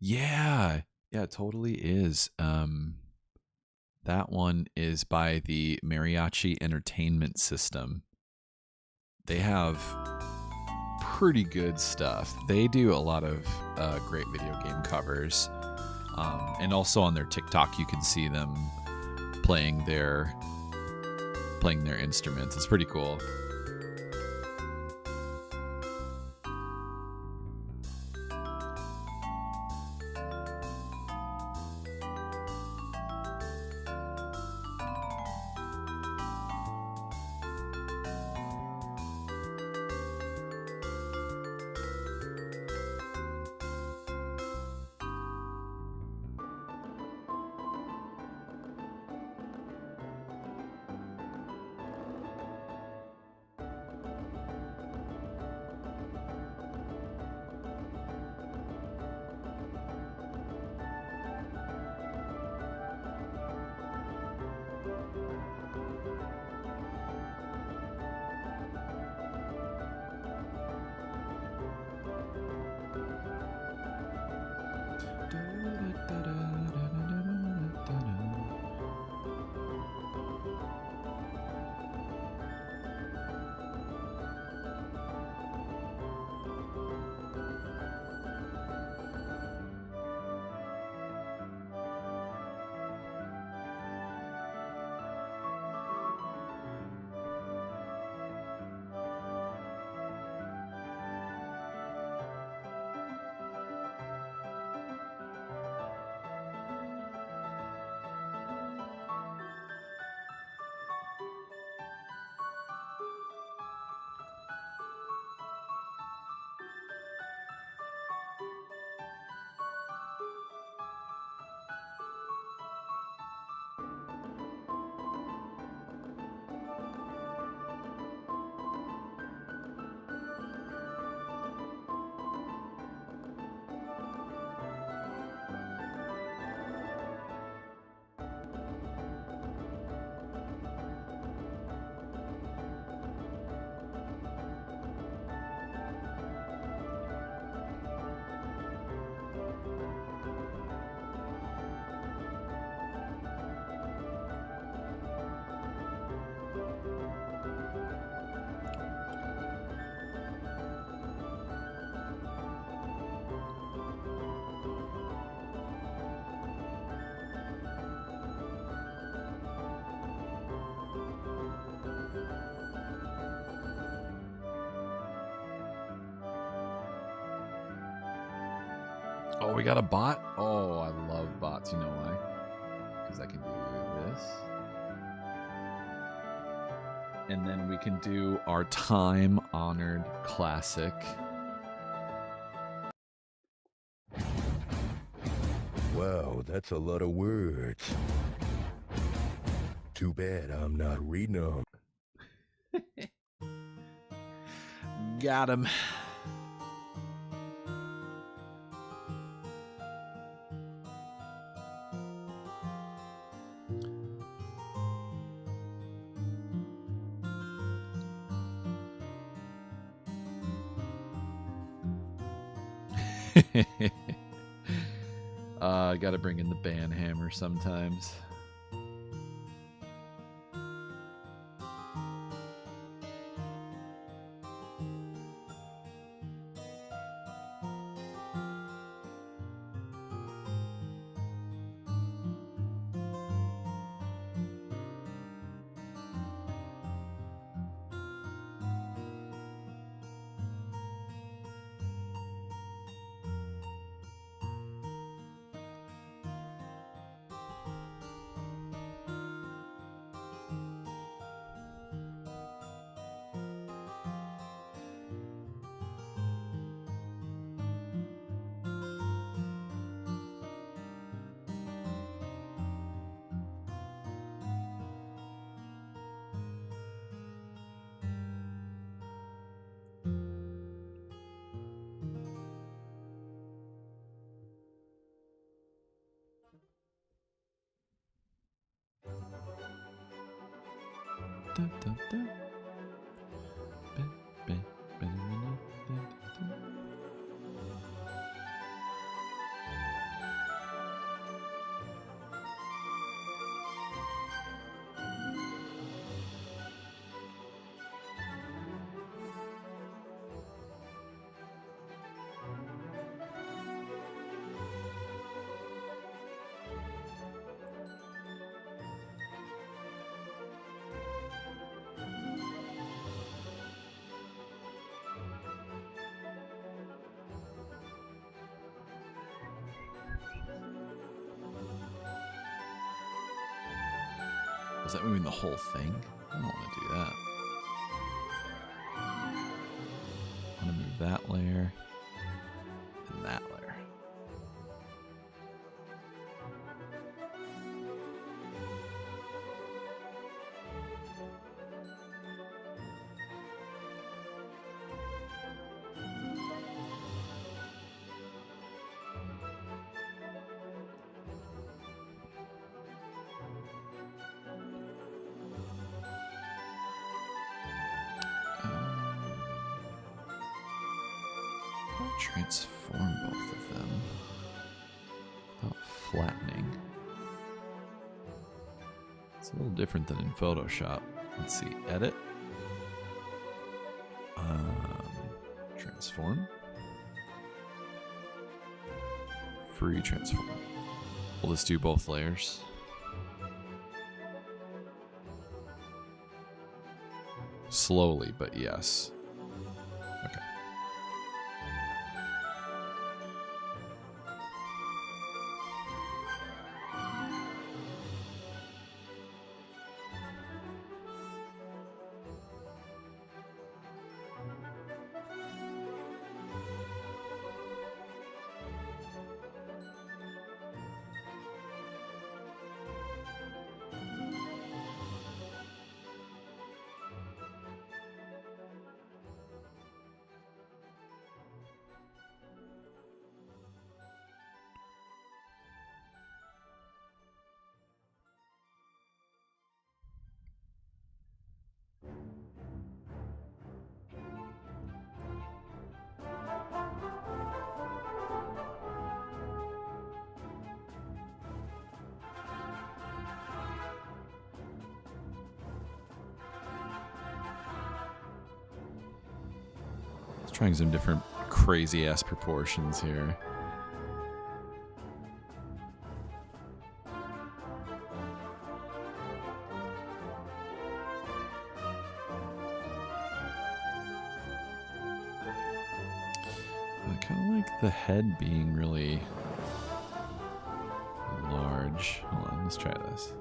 Yeah. Yeah, it totally is. That one is by the Mariachi Entertainment System. They have pretty good stuff. They do a lot of great video game covers. And also on their TikTok, you can see them playing their instruments. It's pretty cool. Oh, we got a bot? Oh, I love bots. You know why? Because I can do this. And then we can do our time-honored classic. Wow, that's a lot of words. Too bad I'm not reading them. Got him. I gotta bring in the ban hammer sometimes. Dun, dun, dun. Is that moving the whole thing? I don't want to do that. I want to move that layer and that layer. Transform both of them without flattening. It's a little different than in Photoshop. Let's see, edit, transform, free transform. We'll just do both layers. Slowly, but yes. Okay. Trying some different crazy ass proportions here. I kind of like the head being really large. Hold on, let's try this.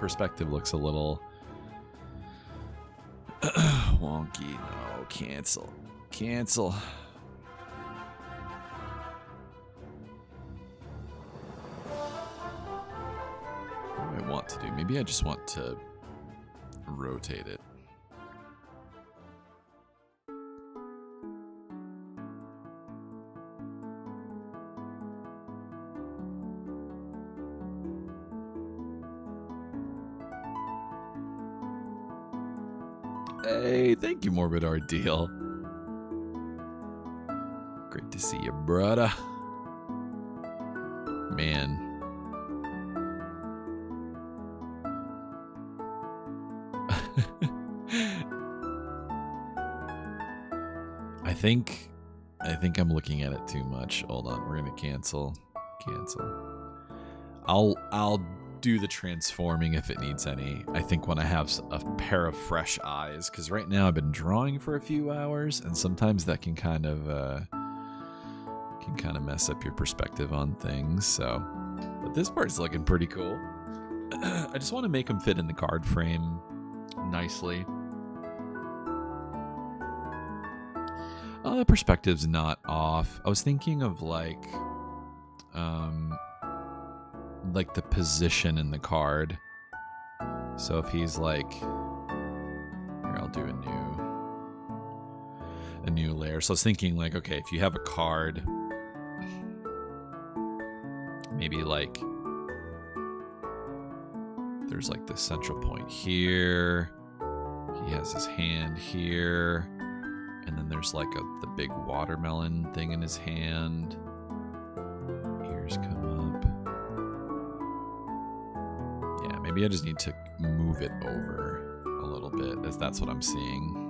Perspective looks a little wonky. No, cancel. Cancel. What do I want to do? Maybe I just want to rotate it. Hey, thank you, Morbid Ordeal. Great to see you, brother. Man. I think I'm looking at it too much. Hold on, we're gonna cancel. I'll do the transforming if it needs any. I think when I have a pair of fresh eyes, because right now I've been drawing for a few hours, and sometimes that can kind of mess up your perspective on things. So, but this part's looking pretty cool. I just want to make them fit in the card frame nicely. The perspective's not off. I was thinking of like the position in the card. So if he's like, here, I'll do a new layer. So I was thinking like, okay, if you have a card, maybe like there's like the central point here. He has his hand here. And then there's like the big watermelon thing in his hand. Ears come up. Yeah, maybe I just need to move it over a little bit, as that's what I'm seeing.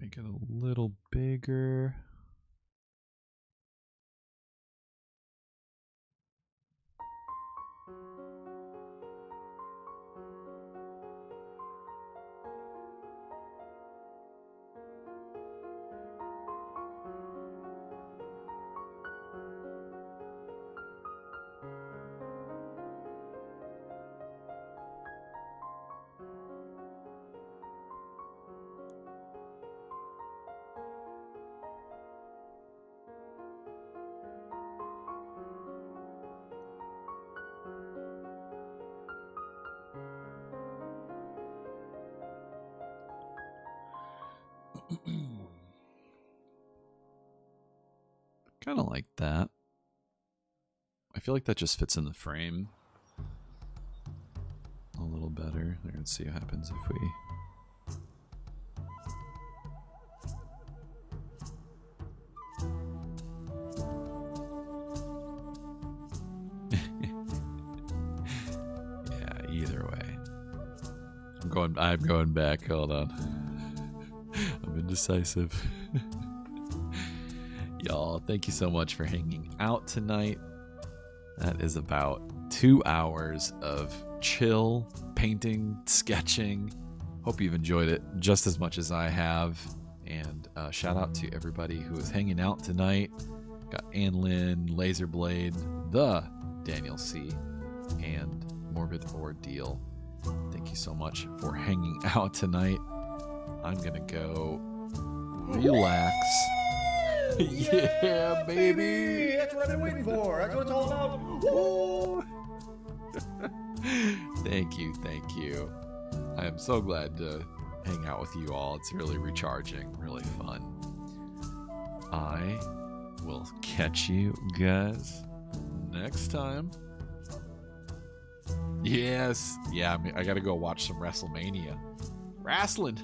Make it a little bigger. Kind of like that. I feel like that just fits in the frame a little better. Let's see what happens if we... Yeah, either way. I'm going back. Hold on. I'm indecisive. Y'all, thank you so much for hanging out tonight. That is about 2 hours of chill, painting, sketching. Hope you've enjoyed it just as much as I have. And shout out to everybody who is hanging out tonight. Got Ann Lynn, Laserblade, the Daniel C, and Morbid Ordeal. Thank you so much for hanging out tonight. I'm gonna go relax. Yeah, baby. That's what I've been waiting for. That's what it's all about. Woo! Thank you, thank you. I am so glad to hang out with you all. It's really recharging, really fun. I will catch you guys next time. Yes. Yeah, I gotta go watch some WrestleMania. Wrestling.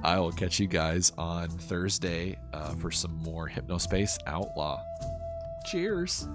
I will catch you guys on Thursday for some more Hypnospace Outlaw. Cheers.